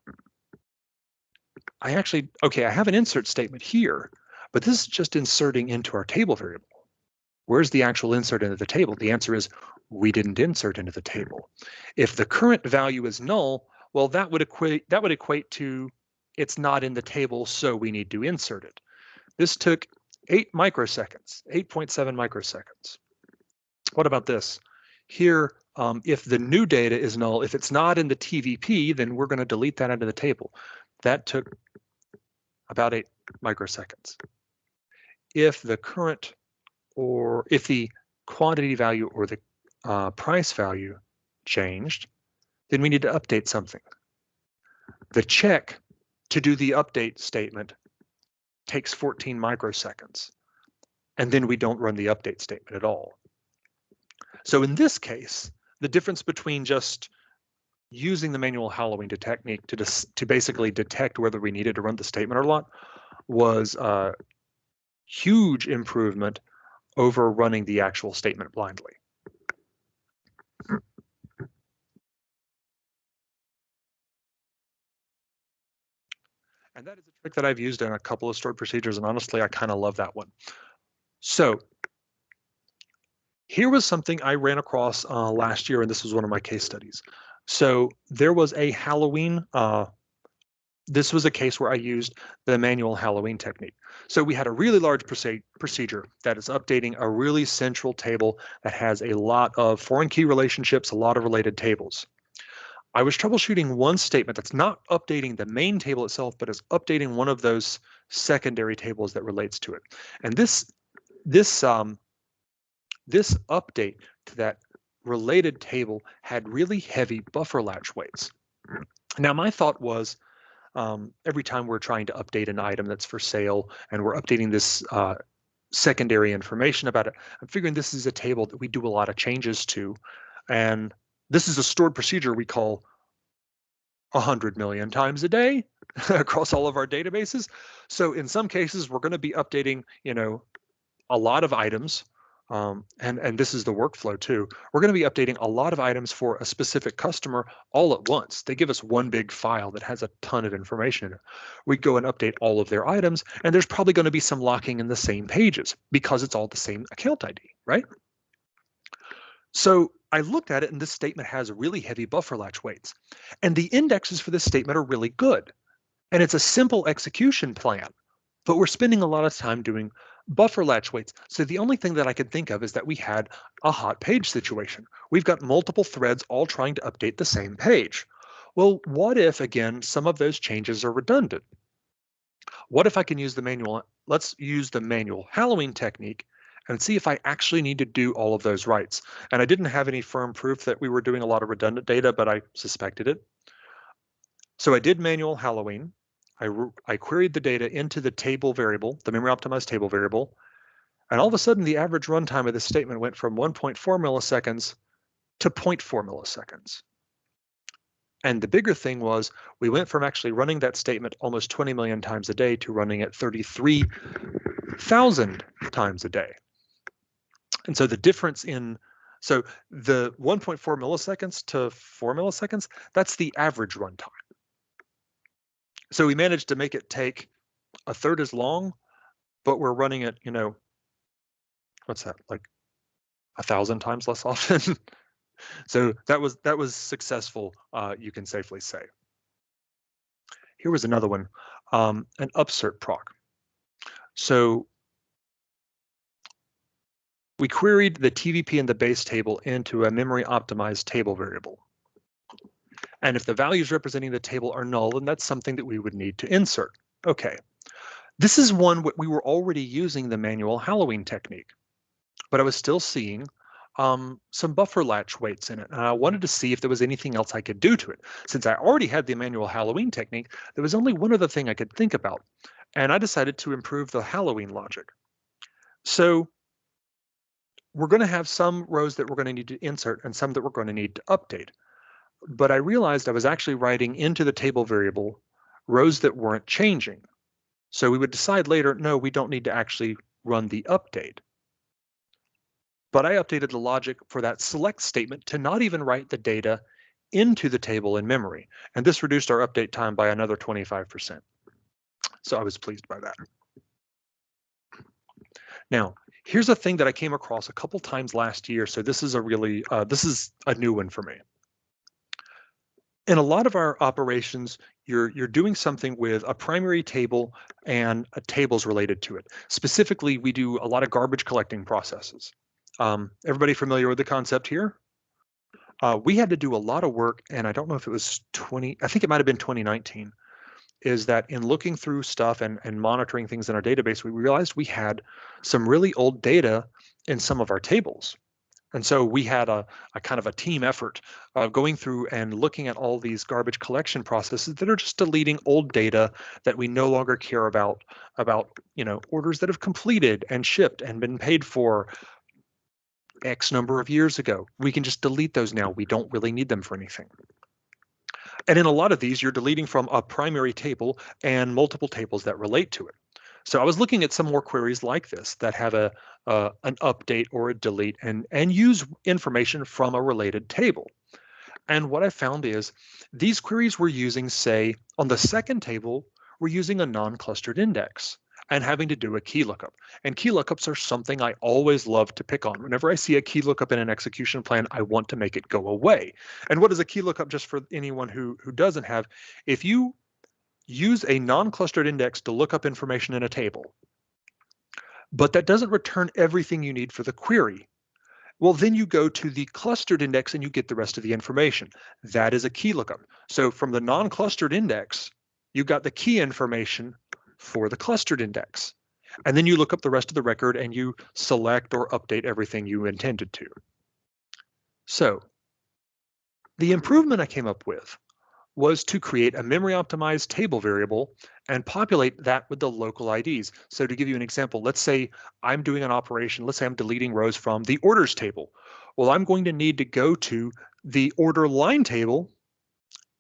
I have an insert statement here, but this is just inserting into our table variable. Where's the actual insert into the table? The answer is we didn't insert into the table. If the current value is null, well, that would equate to it's not in the table, so we need to insert it. This took 8 microseconds, 8.7 microseconds. What about this? Here, if the new data is null, if it's not in the TVP, then we're going to delete that out of the table. That took about 8 microseconds. If the current or if the quantity value or the price value changed, then we need to update something. The check to do the update statement takes 14 microseconds, and then we don't run the update statement at all. So in this case, the difference between just using the manual hallowing technique to basically detect whether we needed to run the statement or not was a huge improvement over running the actual statement blindly. And that is a trick that I've used in a couple of stored procedures, and honestly, I kind of love that one. So here was something I ran across last year, and this was one of my case studies. So there was a Halloween, this was a case where I used the manual Halloween technique. So we had a really large procedure that is updating a really central table that has a lot of foreign key relationships, a lot of related tables. I was troubleshooting one statement that's not updating the main table itself, but is updating one of those secondary tables that relates to it. And this update to that related table had really heavy buffer latch weights. Now, my thought was every time we're trying to update an item that's for sale and we're updating this secondary information about it, I'm figuring this is a table that we do a lot of changes to. And this is a stored procedure we call 100 million times a day across all of our databases. So in some cases, we're going to be updating, a lot of items. And this is the workflow too. We're going to be updating a lot of items for a specific customer all at once. They give us one big file that has a ton of information in it. We go and update all of their items, and there's probably going to be some locking in the same pages because it's all the same account ID, right? So I looked at it, and this statement has really heavy buffer latch weights. And the indexes for this statement are really good. And it's a simple execution plan, but we're spending a lot of time doing buffer latch weights. So the only thing that I could think of is that we had a hot page situation. We've got multiple threads all trying to update the same page. Well, what if, again, some of those changes are redundant? What if I can use the manual? Let's use the manual Halloween technique and see if I actually need to do all of those writes. And I didn't have any firm proof that we were doing a lot of redundant data, but I suspected it. So I did manual Halloween. I queried the data into the table variable, the memory optimized table variable, and all of a sudden the average runtime of this statement went from 1.4 milliseconds to 0.4 milliseconds. And the bigger thing was we went from actually running that statement almost 20 million times a day to running it 33,000 times a day. And so the difference so the 1.4 milliseconds to 4 milliseconds, that's the average runtime. So we managed to make it take a third as long, but we're running it, what's that, like 1,000 times less often? So that was successful, you can safely say. Here was another one, an upsert proc. So we queried the TVP and the base table into a memory optimized table variable. And if the values representing the table are null, then that's something that we would need to insert. Okay, this is one we were already using the manual Halloween technique, but I was still seeing some buffer latch weights in it. And I wanted to see if there was anything else I could do to it. Since I already had the manual Halloween technique, there was only one other thing I could think about. And I decided to improve the Halloween logic. So we're going to have some rows that we're going to need to insert and some that we're going to need to update. But I realized I was actually writing into the table variable rows that weren't changing. So we would decide later, no, we don't need to actually run the update. But I updated the logic for that select statement to not even write the data into the table in memory. And this reduced our update time by another 25%. So I was pleased by that. Now, here's a thing that I came across a couple times last year. So this is this is a new one for me. In a lot of our operations, you're doing something with a primary table and tables related to it. Specifically, we do a lot of garbage collecting processes. Everybody familiar with the concept here? We had to do a lot of work, and I don't know if it was I think it might have been 2019, is that in looking through stuff and monitoring things in our database, we realized we had some really old data in some of our tables. And so we had a kind of a team effort going through and looking at all these garbage collection processes that are just deleting old data that we no longer care about orders that have completed and shipped and been paid for X number of years ago. We can just delete those now. We don't really need them for anything. And in a lot of these, you're deleting from a primary table and multiple tables that relate to it. So I was looking at some more queries like this that have an update or a delete and use information from a related table. And what I found is these queries were using, say, on the second table, we're using a non-clustered index and having to do a key lookup. And key lookups are something I always love to pick on. Whenever I see a key lookup in an execution plan, I want to make it go away. And what is a key lookup, just for anyone who doesn't have? If you use a non-clustered index to look up information in a table, but that doesn't return everything you need for the query, well, then you go to the clustered index and you get the rest of the information. That is a key lookup. So from the non-clustered index, you got the key information for the clustered index. And then you look up the rest of the record and you select or update everything you intended to. So the improvement I came up with was to create a memory optimized table variable and populate that with the local IDs. So to give you an example, let's say I'm doing an operation, let's say I'm deleting rows from the orders table. Well, I'm going to need to go to the order line table,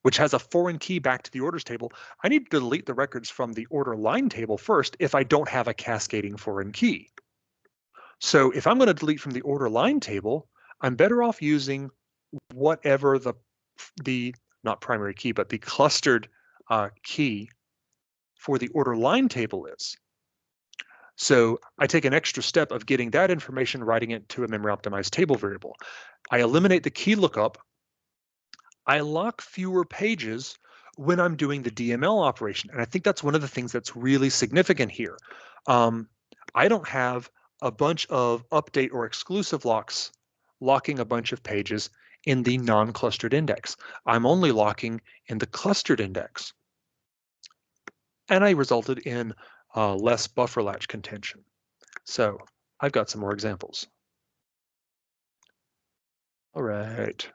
which has a foreign key back to the orders table. I need to delete the records from the order line table first if I don't have a cascading foreign key. So if I'm going to delete from the order line table, I'm better off using whatever the not primary key, but the clustered key for the order line table is. So I take an extra step of getting that information, writing it to a memory optimized table variable. I eliminate the key lookup. I lock fewer pages when I'm doing the DML operation. And I think that's one of the things that's really significant here. I don't have a bunch of update or exclusive locks locking a bunch of pages in the non-clustered index. I'm only locking in the clustered index. And I resulted in less buffer latch contention. So I've got some more examples. All right.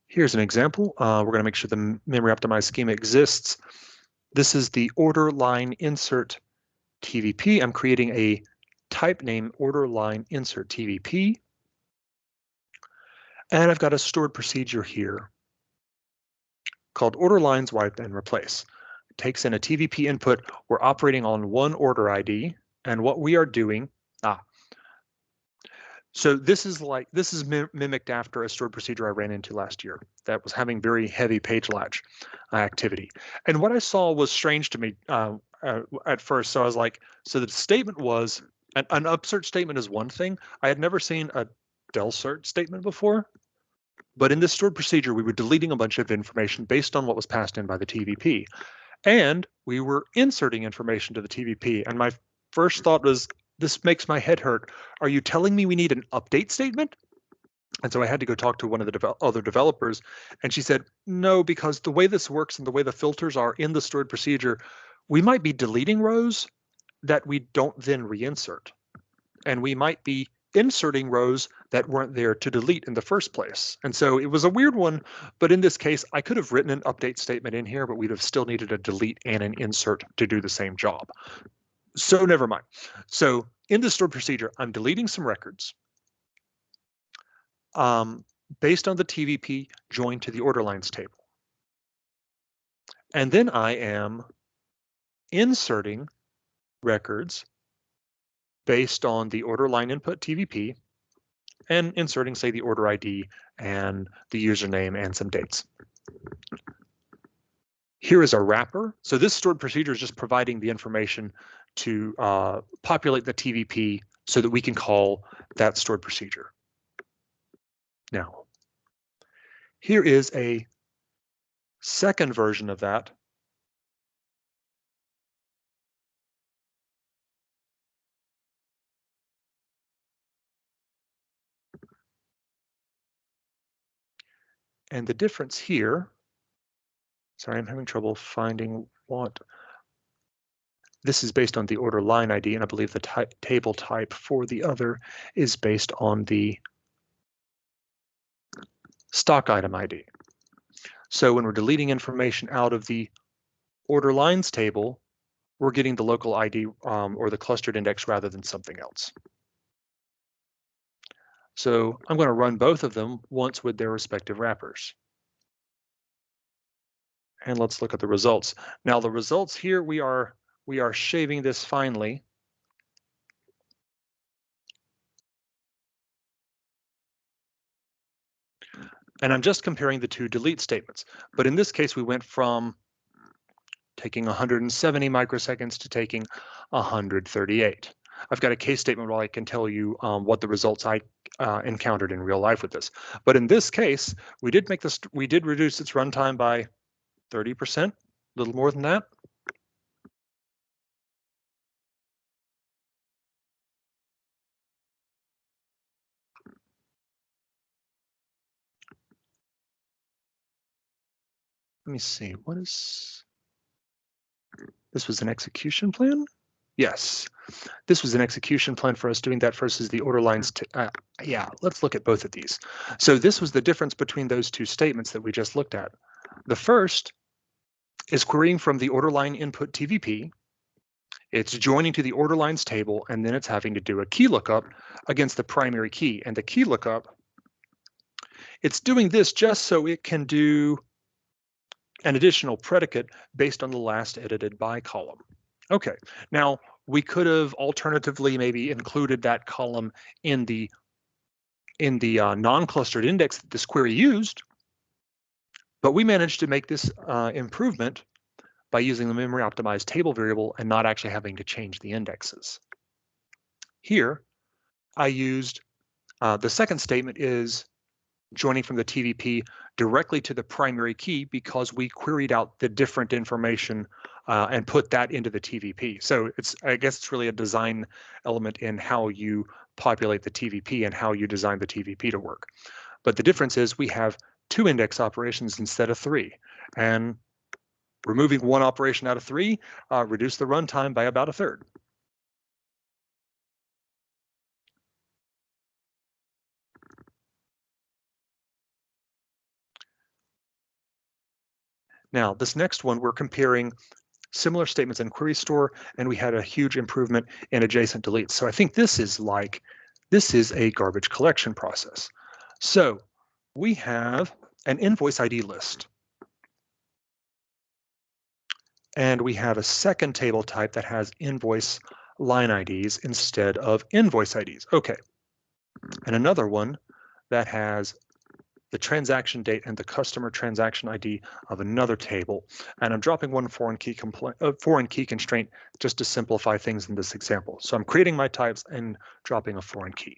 Here's an example. We're going to make sure the memory optimized schema exists. This is the order line insert TVP. I'm creating a type name order line insert TVP. And I've got a stored procedure here called order lines wipe and replace. It takes in a TVP input. We're operating on one order ID. And what we are doing, so this is mimicked after a stored procedure I ran into last year that was having very heavy page latch activity. And what I saw was strange to me at first. So I was like, so the statement was, an upsert statement is one thing. I had never seen a delsert statement before. But in this stored procedure, we were deleting a bunch of information based on what was passed in by the TVP. And we were inserting information to the TVP. And my first thought was, this makes my head hurt. Are you telling me we need an update statement? And so I had to go talk to one of the other developers. And she said, no, because the way this works and the way the filters are in the stored procedure, we might be deleting rows that we don't then reinsert. And we might be inserting rows that weren't there to delete in the first place. And so it was a weird one, but in this case, I could have written an update statement in here, but we'd have still needed a delete and an insert to do the same job. So never mind. So in the stored procedure, I'm deleting some records based on the TVP joined to the order lines table. And then I am inserting records based on the order line input TVP and inserting, say, the order ID and the username and some dates. Here is a wrapper. So this stored procedure is just providing the information to populate the TVP so that we can call that stored procedure. Now, here is a second version of that. And the difference here, sorry, I'm having trouble finding what. This is based on the order line ID, and I believe the table type for the other is based on the stock item ID. So when we're deleting information out of the order lines table, we're getting the local ID or the clustered index rather than something else. So I'm going to run both of them once with their respective wrappers. And let's look at the results. Now the results here, we are shaving this finely. And I'm just comparing the two delete statements. But in this case, we went from taking 170 microseconds to taking 138. I've got a case statement where I can tell you what the results I encountered in real life with this. But in this case, we did reduce its runtime by 30%, a little more than that. Let me see, this was an execution plan? Yes, this was an execution plan for us doing that versus the order lines. Yeah, let's look at both of these. So this was the difference between those two statements that we just looked at. The first is querying from the order line input TVP. It's joining to the order lines table, and then it's having to do a key lookup against the primary key. And the key lookup, it's doing this just so it can do an additional predicate based on the last edited by column. Okay, now we could have alternatively maybe included that column in the non-clustered index that this query used, but we managed to make this improvement by using the memory optimized table variable and not actually having to change the indexes. Here, I used the second statement is joining from the TVP directly to the primary key because we queried out the different information and put that into the TVP. So I guess it's really a design element in how you populate the TVP and how you design the TVP to work. But the difference is we have 2 index operations instead of 3. And removing one operation out of 3 reduced the runtime by about a third. Now, this next one, we're comparing similar statements in query store, and we had a huge improvement in adjacent deletes. So I think this is a garbage collection process. So we have an invoice ID list. And we have a second table type that has invoice line IDs instead of invoice IDs. Okay. And another one that has the transaction date and the customer transaction ID of another table. And I'm dropping one foreign key constraint just to simplify things in this example. So I'm creating my types and dropping a foreign key.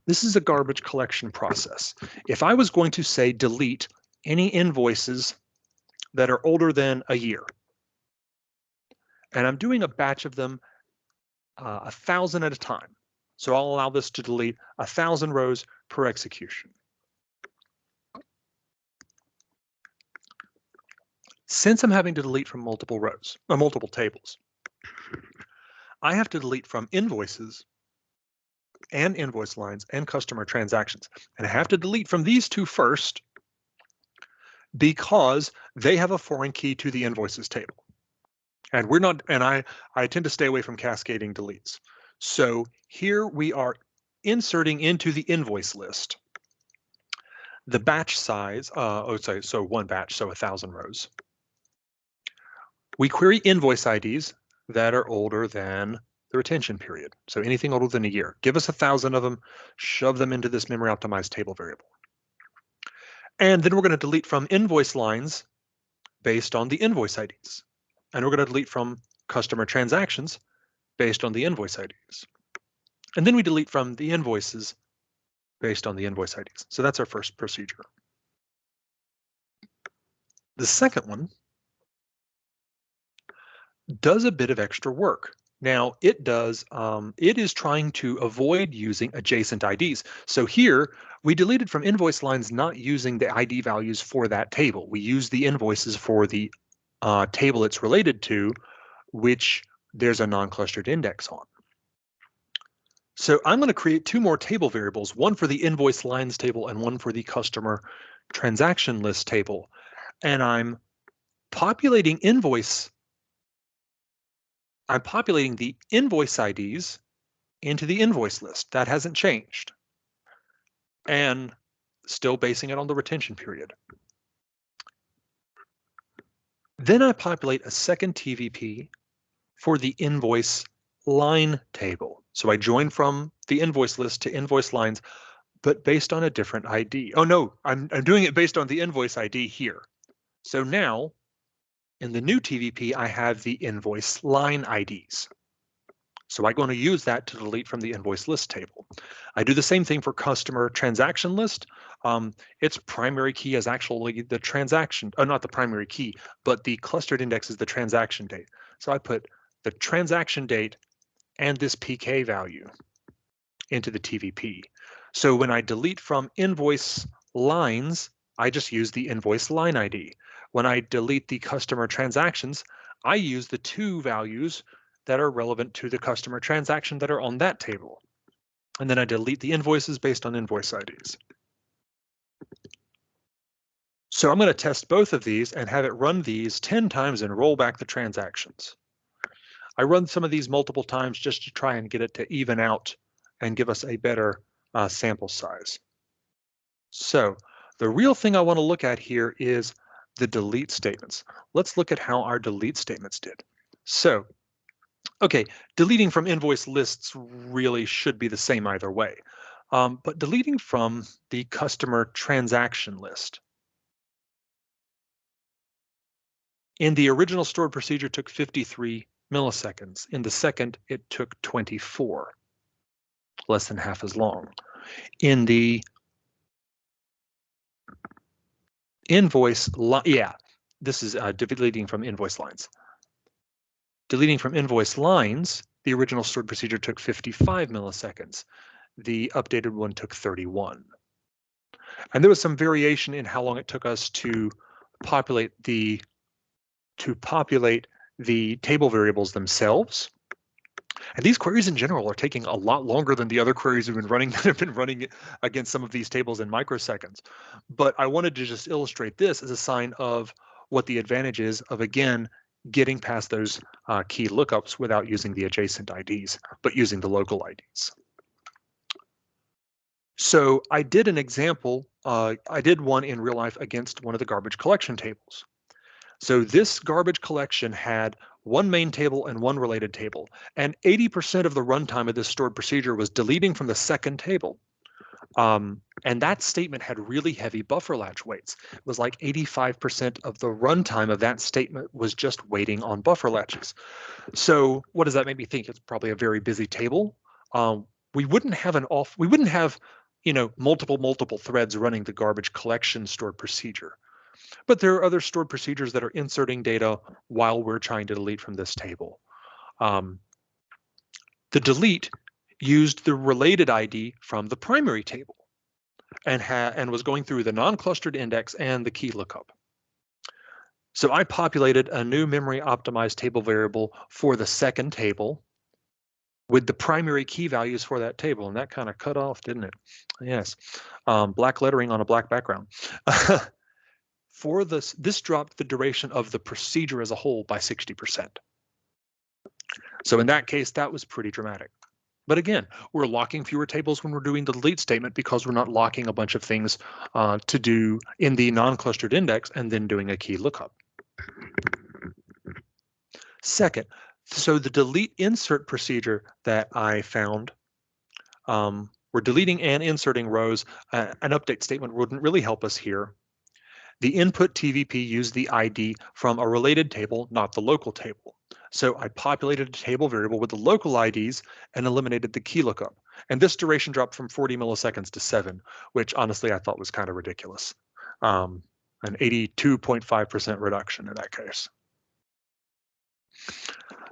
This is a garbage collection process. If I was going to say delete any invoices that are older than a year, and I'm doing a batch of them 1,000 at a time. So I'll allow this to delete 1,000 rows per execution. Since I'm having to delete from multiple rows, or multiple tables, I have to delete from invoices and invoice lines and customer transactions. And I have to delete from these 2 first because they have a foreign key to the invoices table. And we're not, and I tend to stay away from cascading deletes. So here we are inserting into the invoice list the batch size, so 1 batch, so 1,000 rows. We query invoice IDs that are older than the retention period. So anything older than a year. Give us 1,000 of them, shove them into this memory optimized table variable. And then we're going to delete from invoice lines based on the invoice IDs. And we're going to delete from customer transactions based on the invoice IDs. And then we delete from the invoices based on the invoice IDs. So that's our first procedure. The second one does a bit of extra work. Now it is trying to avoid using adjacent IDs. So here we deleted from invoice lines not using the ID values for that table. We use the invoices for the table it's related to, which there's a non-clustered index on. So I'm going to create 2 more table variables, one for the invoice lines table and one for the customer transaction list table. And I'm populating the invoice IDs into the invoice list. That hasn't changed. And still basing it on the retention period. Then I populate a second TVP for the invoice line table. So I join from the invoice list to invoice lines, but based on a different ID. Oh no, I'm doing it based on the invoice ID here. So now in the new TVP, I have the invoice line IDs. So I'm going to use that to delete from the invoice list table. I do the same thing for customer transaction list. Its primary key is actually the transaction, not the primary key, but the clustered index is the transaction date. So I put the transaction date and this PK value into the TVP. So when I delete from invoice lines, I just use the invoice line ID. When I delete the customer transactions, I use the 2 values that are relevant to the customer transaction that are on that table. And then I delete the invoices based on invoice IDs. So I'm going to test both of these and have it run these 10 times and roll back the transactions. I run some of these multiple times just to try and get it to even out and give us a better sample size. So the real thing I want to look at here is the delete statements. Let's look at how our delete statements did. So, okay, deleting from invoice lists really should be the same either way. But deleting from the customer transaction list. In the original stored procedure took 53 milliseconds. In the second, it took 24, less than half as long. In the invoice, this is deleting from invoice lines. Deleting from invoice lines, the original stored procedure took 55 milliseconds. The updated one took 31. And there was some variation in how long it took us to populate the table variables themselves. And these queries in general are taking a lot longer than the other queries we've been running that have been running against some of these tables in microseconds. But I wanted to just illustrate this as a sign of what the advantage is of, again, getting past those key lookups without using the adjacent IDs, but using the local IDs. So I did an example, I did one in real life against one of the garbage collection tables. So this garbage collection had one main table and one related table, and 80% of the runtime of this stored procedure was deleting from the second table. And that statement had really heavy buffer latch weights. It was like 85% of the runtime of that statement was just waiting on buffer latches. So what does that make me think? It's probably a very busy table. We wouldn't have multiple threads running the garbage collection stored procedure. But there are other stored procedures that are inserting data while we're trying to delete from this table. The delete used the related ID from the primary table and was going through the non-clustered index and the key lookup. So I populated a new memory optimized table variable for the second table with the primary key values for that table, and that kind of cut off, didn't it? Yes, black lettering on a black background. For this dropped the duration of the procedure as a whole by 60%. So in that case, that was pretty dramatic. But again, we're locking fewer tables when we're doing the delete statement because we're not locking a bunch of things to do in the non-clustered index and then doing a key lookup. Second, so the delete insert procedure that I found, we're deleting and inserting rows. An update statement wouldn't really help us here. The input TVP used the ID from a related table, not the local table. So I populated a table variable with the local IDs and eliminated the key lookup. And this duration dropped from 40 milliseconds to 7, which honestly I thought was kind of ridiculous. An 82.5% reduction in that case.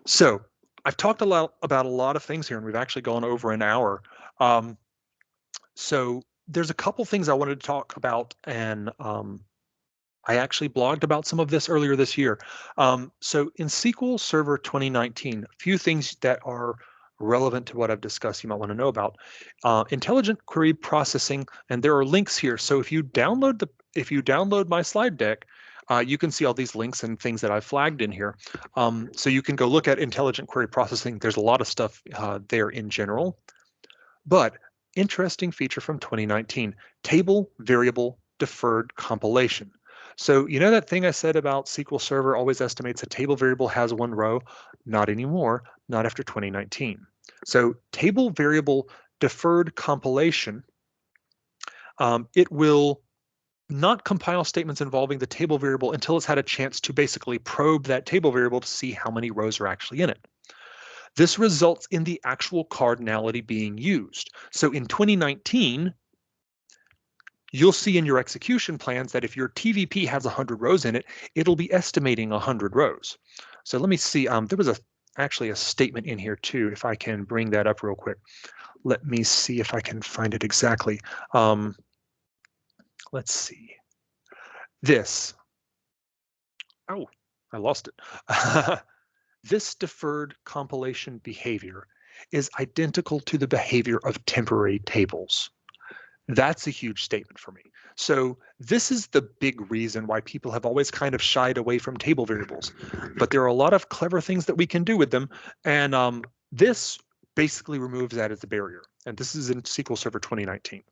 So I've talked about a lot of things here, and we've actually gone over an hour. So there's a couple things I wanted to talk about, and I actually blogged about some of this earlier this year. So in SQL Server 2019, a few things that are relevant to what I've discussed you might want to know about. Intelligent query processing, and there are links here. So if you download my slide deck, you can see all these links and things that I've flagged in here. So you can go look at intelligent query processing. There's a lot of stuff there in general. But interesting feature from 2019, table variable deferred compilation. So you know that thing I said about SQL Server always estimates a table variable has one row? Not anymore, not after 2019. So table variable deferred compilation, it will not compile statements involving the table variable until it's had a chance to basically probe that table variable to see how many rows are actually in it. This results in the actual cardinality being used. So in 2019, you'll see in your execution plans that if your TVP has 100 rows in it, it'll be estimating 100 rows. So let me see, there was actually a statement in here too, if I can bring that up real quick. Let me see if I can find it exactly. Let's see. This. Oh, I lost it. This deferred compilation behavior is identical to the behavior of temporary tables. That's a huge statement for me. So this is the big reason why people have always kind of shied away from table variables. But there are a lot of clever things that we can do with them. And this basically removes that as a barrier. And this is in SQL Server 2019.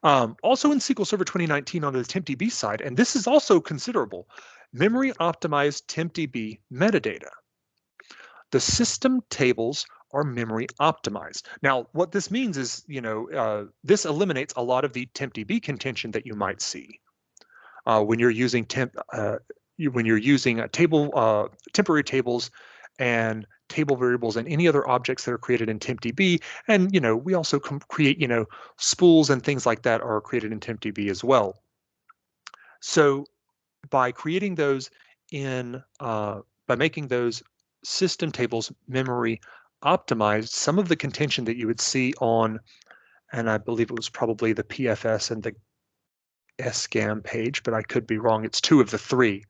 Also in SQL Server 2019 on the TempDB side, and this is also considerable, memory optimized TempDB metadata. The system tables are memory optimized. Now, what this means is, this eliminates a lot of the TempDB contention that you might see when you're using a table, temporary tables and table variables and any other objects that are created in TempDB. And we also create spools and things like that are created in TempDB as well. So by creating those by making those system tables memory optimized, some of the contention that you would see on, and I believe it was probably the PFS and the SCAM page, but I could be wrong. It's 2 of the 3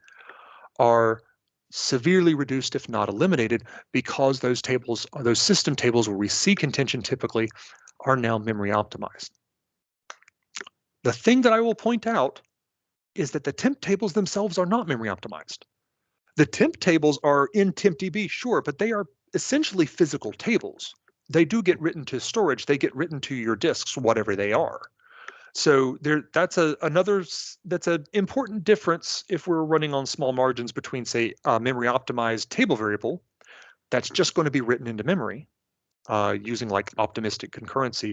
are severely reduced, if not eliminated, because those tables, those system tables where we see contention typically, are now memory optimized. The thing that I will point out is that the temp tables themselves are not memory optimized. The temp tables are in tempdb, sure, but they are essentially physical tables. They do get written to storage. They get written to your disks, whatever they are. So that's an important difference if we're running on small margins between, say, a memory optimized table variable that's just going to be written into memory using like optimistic concurrency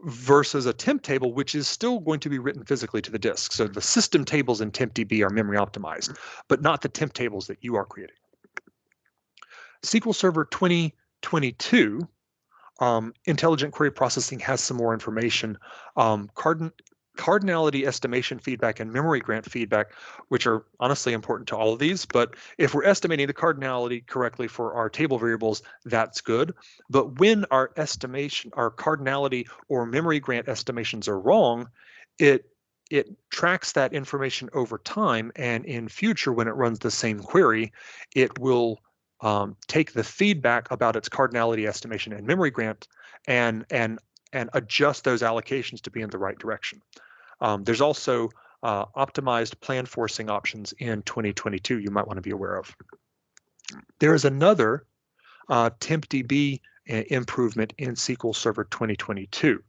versus a temp table, which is still going to be written physically to the disk. So the system tables in tempdb are memory optimized, but not the temp tables that you are creating. SQL Server 2022 intelligent query processing has some more information. Cardinality estimation feedback and memory grant feedback, which are honestly important to all of these. But if we're estimating the cardinality correctly for our table variables, that's good. But when our estimation, our cardinality or memory grant estimations are wrong, it tracks that information over time. And in future, when it runs the same query, it will take the feedback about its cardinality estimation and memory grant and adjust those allocations to be in the right direction. There's also optimized plan forcing options in 2022 you might want to be aware of. There is another tempdb improvement in SQL Server 2022.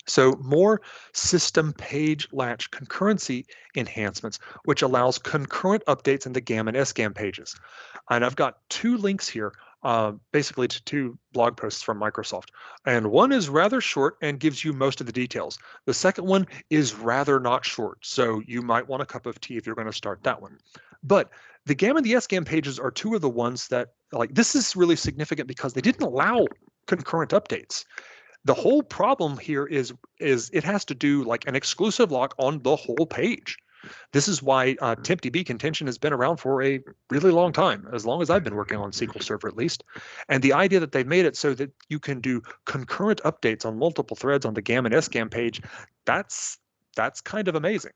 So more system page latch concurrency enhancements, which allows concurrent updates in the GAM and SGAM pages. And I've got 2 links here, basically to 2 blog posts from Microsoft. And one is rather short and gives you most of the details. The second one is rather not short, so you might want a cup of tea if you're going to start that one. But the GAM and the SGAM pages are 2 of the ones that, like, this is really significant because they didn't allow concurrent updates. The whole problem here is it has to do like an exclusive lock on the whole page. This is why tempdb contention has been around for a really long time, as long as I've been working on SQL Server at least. And the idea that they made it so that you can do concurrent updates on multiple threads on the GAM and SGAM page, that's kind of amazing.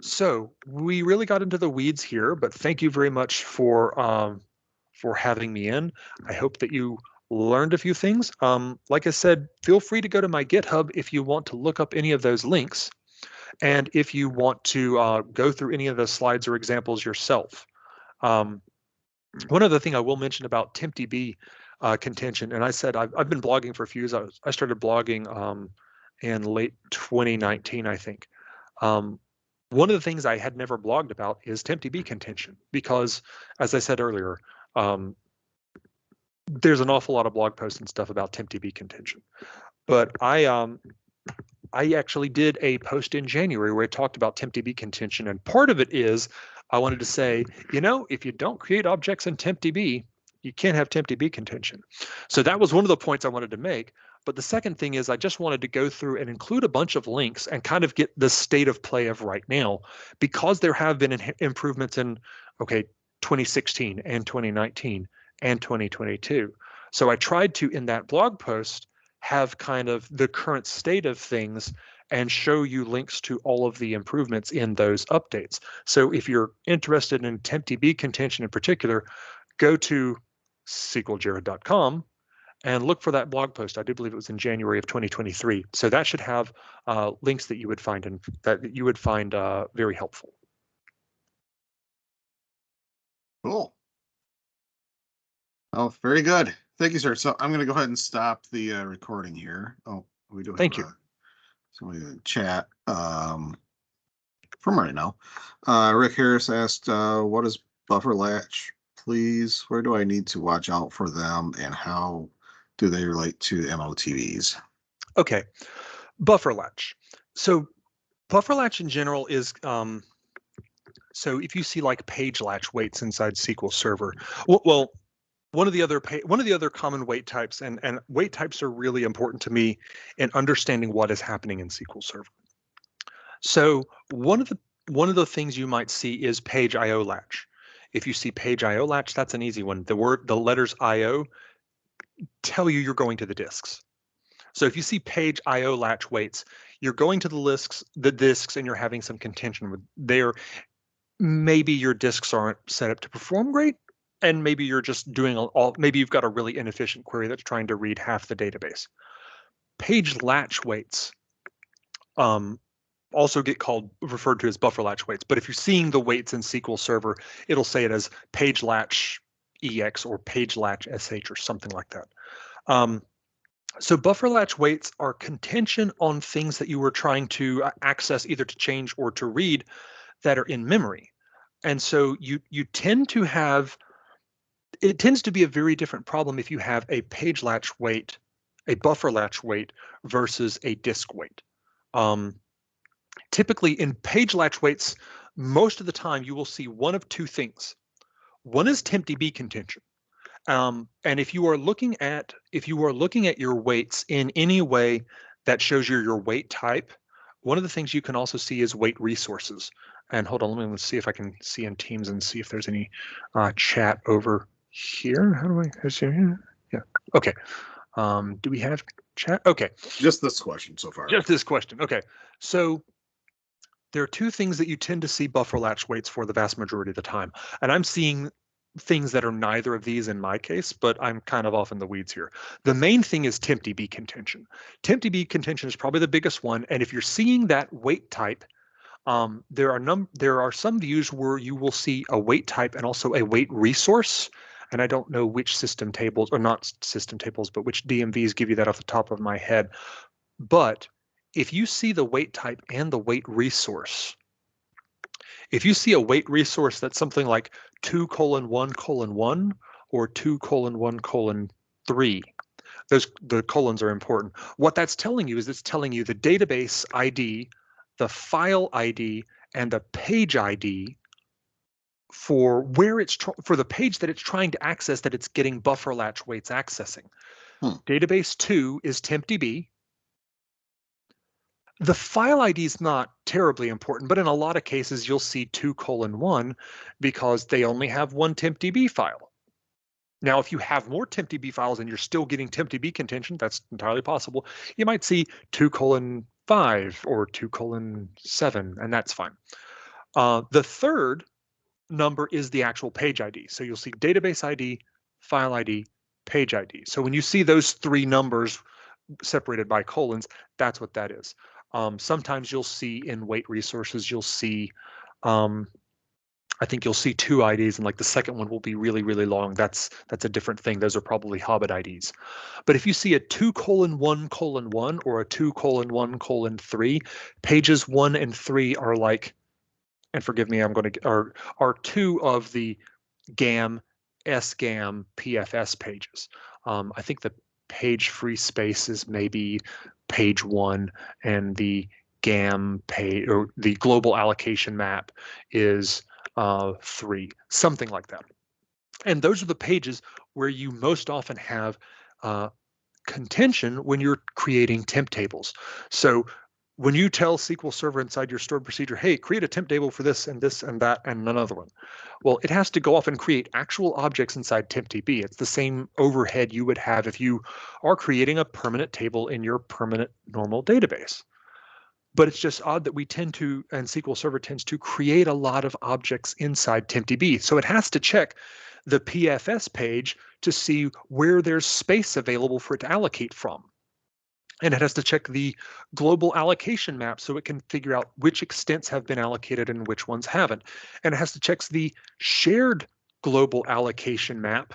So we really got into the weeds here, but thank you very much for having me in. I hope that you learned a few things. Like I said, feel free to go to my GitHub if you want to look up any of those links. And if you want to go through any of the slides or examples yourself. One other thing I will mention about tempdb contention, and I said I've been blogging for a few years. I started blogging in late 2019, I think. One of the things I had never blogged about is tempdb contention, because, as I said earlier, there's an awful lot of blog posts and stuff about tempdb contention. But I actually did a post in January where I talked about tempdb contention, and part of it is I wanted to say, you know, if you don't create objects in tempdb, you can't have tempdb contention. So that was one of the points I wanted to make. But the second thing is I just wanted to go through and include a bunch of links and kind of get the state of play of right now, because there have been improvements in, 2016 and 2019 and 2022. So I tried to, in that blog post, have kind of the current state of things and show you links to all of the improvements in those updates. So if you're interested in tempdb contention in particular, go to sqljared.com and look for that blog post. I do believe it was in January of 2023. So that should have links that you would find very helpful. Cool. Oh, very good. Thank you, sir. So I'm going to go ahead and stop the recording here. Oh, we do have Thank you. Somebody in the chat from right now. Rick Harris asked, what is buffer latch, please? Where do I need to watch out for them, and how do they relate to MOTVs? Okay, buffer latch. So buffer latch in general is, so if you see like page latch waits inside SQL Server, well, one of the other common wait types, and wait types are really important to me in understanding what is happening in SQL Server. So one of the things you might see is page IO latch. If you see page IO latch, that's an easy one. The letters IO tell you you're going to the disks. So if you see page IO latch waits, you're going to the disks, and you're having some contention with there. Maybe your disks aren't set up to perform great, and maybe you're just doing maybe you've got a really inefficient query that's trying to read half the database. Page latch waits also get referred to as buffer latch waits. But if you're seeing the waits in SQL Server, it'll say it as page latch EX or page latch SH or something like that. So buffer latch waits are contention on things that you were trying to access, either to change or to read, that are in memory. And so you tend to have, it tends to be a very different problem if you have a page latch wait, a buffer latch wait versus a disk wait. Typically in page latch waits, most of the time you will see one of two things. One is tempdb contention. And if you are looking at your waits in any way that shows you your wait type, one of the things you can also see is wait resources. And hold on, let me see if I can see in Teams and see if there's any chat over here. How do I see here? Yeah. Okay. Do we have chat? Okay. Just this question so far. Just this question. Okay. So there are two things that you tend to see buffer latch waits for the vast majority of the time. And I'm seeing things that are neither of these in my case, but I'm kind of off in the weeds here. The main thing is tempdb contention. Tempdb contention is probably the biggest one. And if you're seeing that wait type, there are some views where you will see a wait type and also a wait resource. And I don't know which system tables, or not system tables, but which DMVs give you that off the top of my head. But if you see the wait type and the wait resource, if you see a wait resource that's something like 2:1:1 or 2:1:3, the colons are important. What that's telling you is it's telling you the database ID, the file ID, and the page ID for for the page that it's trying to access, that it's getting buffer latch waits accessing. Database 2 is tempdb. The file ID is not terribly important, but in a lot of cases, you'll see 2:1 because they only have one tempdb file. Now, if you have more tempdb files and you're still getting tempdb contention, that's entirely possible. You might see 2:5 or 2:7, and that's fine. The third number is the actual page ID. So you'll see database ID, file ID, page ID. So when you see those three numbers separated by colons, that's what that is. Sometimes you'll see in wait resources, you'll see, I think you'll see two IDs, and like the second one will be really, really long. That's a different thing. Those are probably Hobbit IDs. But if you see a 2:1:1 or a 2:1:3, pages 1 and 3 are like, and forgive me, I'm going to are two of the GAM, SGAM, PFS pages. I think the page free space is maybe page 1, and the GAM page, or the global allocation map, is 3, something like that. And those are the pages where you most often have contention when you're creating temp tables. So when you tell SQL Server inside your stored procedure, hey, create a temp table for this and this and that and another one, well, it has to go off and create actual objects inside tempdb. It's the same overhead you would have if you are creating a permanent table in your permanent normal database. But it's just odd that we tend to, and SQL Server tends to, create a lot of objects inside tempdb. So it has to check the PFS page to see where there's space available for it to allocate from. And it has to check the global allocation map so it can figure out which extents have been allocated and which ones haven't. And it has to check the shared global allocation map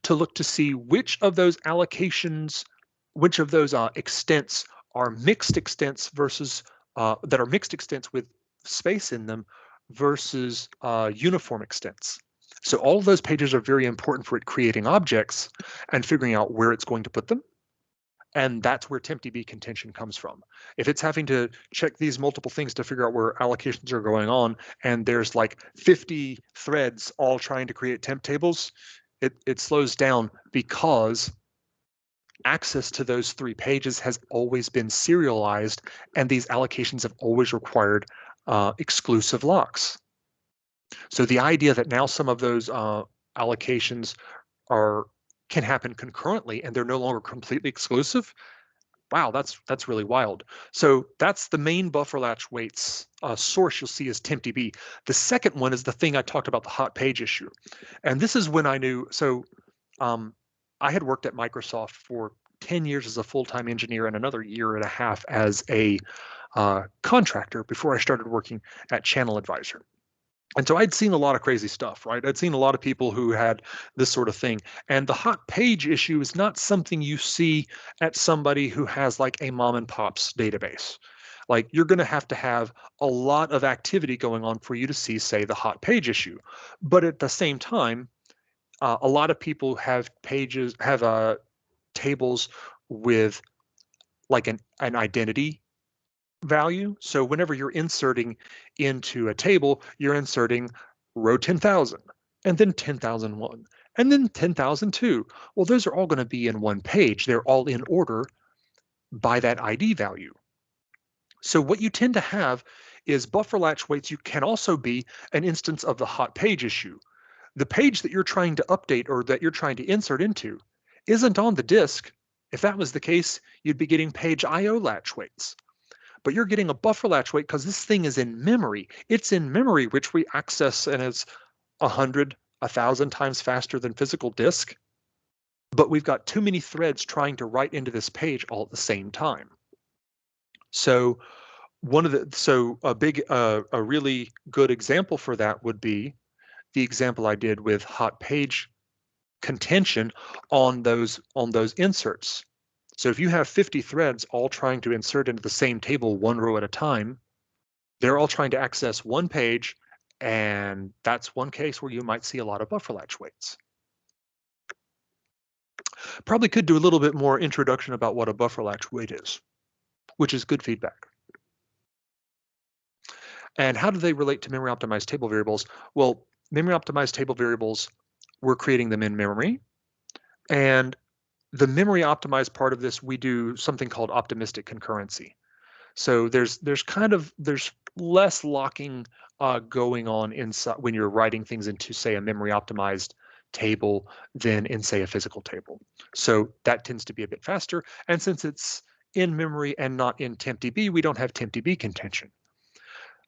to look to see which of those allocations, which of those extents are mixed extents versus that are mixed extents with space in them versus uniform extents. So all of those pages are very important for it creating objects and figuring out where it's going to put them. And that's where tempdb contention comes from. If it's having to check these multiple things to figure out where allocations are going on, and there's like 50 threads all trying to create temp tables, it slows down, because access to those 3 pages has always been serialized, and these allocations have always required exclusive locks. So the idea that now some of those allocations can happen concurrently and they're no longer completely exclusive, wow, that's really wild. So that's the main buffer latch weights source you'll see is TempDB. The second one is the thing I talked about, the hot page issue. And this is when I knew, so I had worked at Microsoft for 10 years as a full-time engineer and another year and a half as a contractor before I started working at Channel Advisor. And so I'd seen a lot of crazy stuff, right? I'd seen a lot of people who had this sort of thing. And the hot page issue is not something you see at somebody who has like a mom and pop's database. Like you're going to have a lot of activity going on for you to see, say, the hot page issue. But at the same time, a lot of people have tables with like an identity value. So whenever you're inserting into a table, you're inserting row 10,000 and then 10,001 and then 10,002. Well, those are all going to be in one page. They're all in order by that ID value. So what you tend to have is buffer latch weights. You can also be an instance of the hot page issue. The page that you're trying to update or that you're trying to insert into isn't on the disk. If that was the case, you'd be getting page IO latch weights. But you're getting a buffer latch weight because this thing is in memory. It's in memory, which we access, and it's 100, 1,000 times faster than physical disk. But we've got too many threads trying to write into this page all at the same time. So a really good example for that would be the example I did with hot page contention on those inserts. So if you have 50 threads all trying to insert into the same table one row at a time, they're all trying to access one page, and that's one case where you might see a lot of buffer latch weights. Probably could do a little bit more introduction about what a buffer latch weight is, which is good feedback. And how do they relate to memory optimized table variables? Well, memory optimized table variables, we're creating them in memory, and the memory optimized part of this, we do something called optimistic concurrency. So there's less locking going on inside when you're writing things into, say, a memory optimized table than in, say, a physical table. So that tends to be a bit faster. And since it's in memory and not in TempDB, we don't have TempDB contention.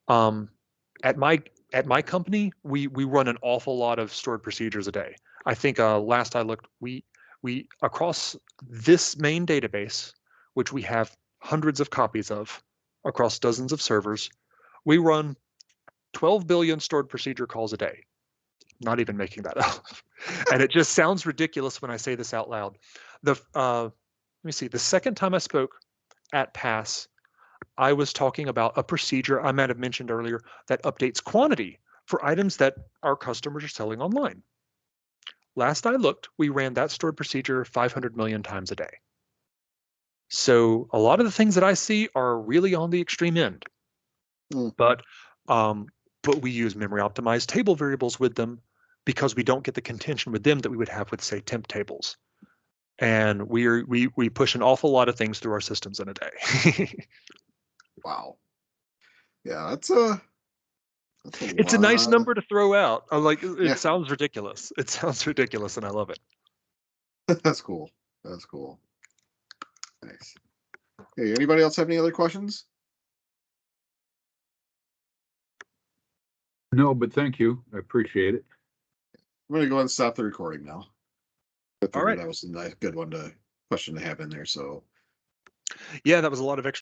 At my company, we run an awful lot of stored procedures a day. I think last I looked, we across this main database, which we have hundreds of copies of across dozens of servers, we run 12 billion stored procedure calls a day. Not even making that up. And it just sounds ridiculous when I say this out loud. Let me see, the second time I spoke at PASS, I was talking about a procedure I might have mentioned earlier that updates quantity for items that our customers are selling online. Last I looked, we ran that stored procedure 500 million times a day. So a lot of the things that I see are really on the extreme end. But we use memory optimized table variables with them because we don't get the contention with them that we would have with, say, temp tables. And we push an awful lot of things through our systems in a day. Wow. Yeah, it's a nice number to throw out. It sounds ridiculous. It sounds ridiculous, and I love it. That's cool. That's cool. Nice. Hey, anybody else have any other questions? No, but thank you. I appreciate it. I'm going to go ahead and stop the recording now. All right. That was a nice, good question to have in there. So yeah, that was a lot of extra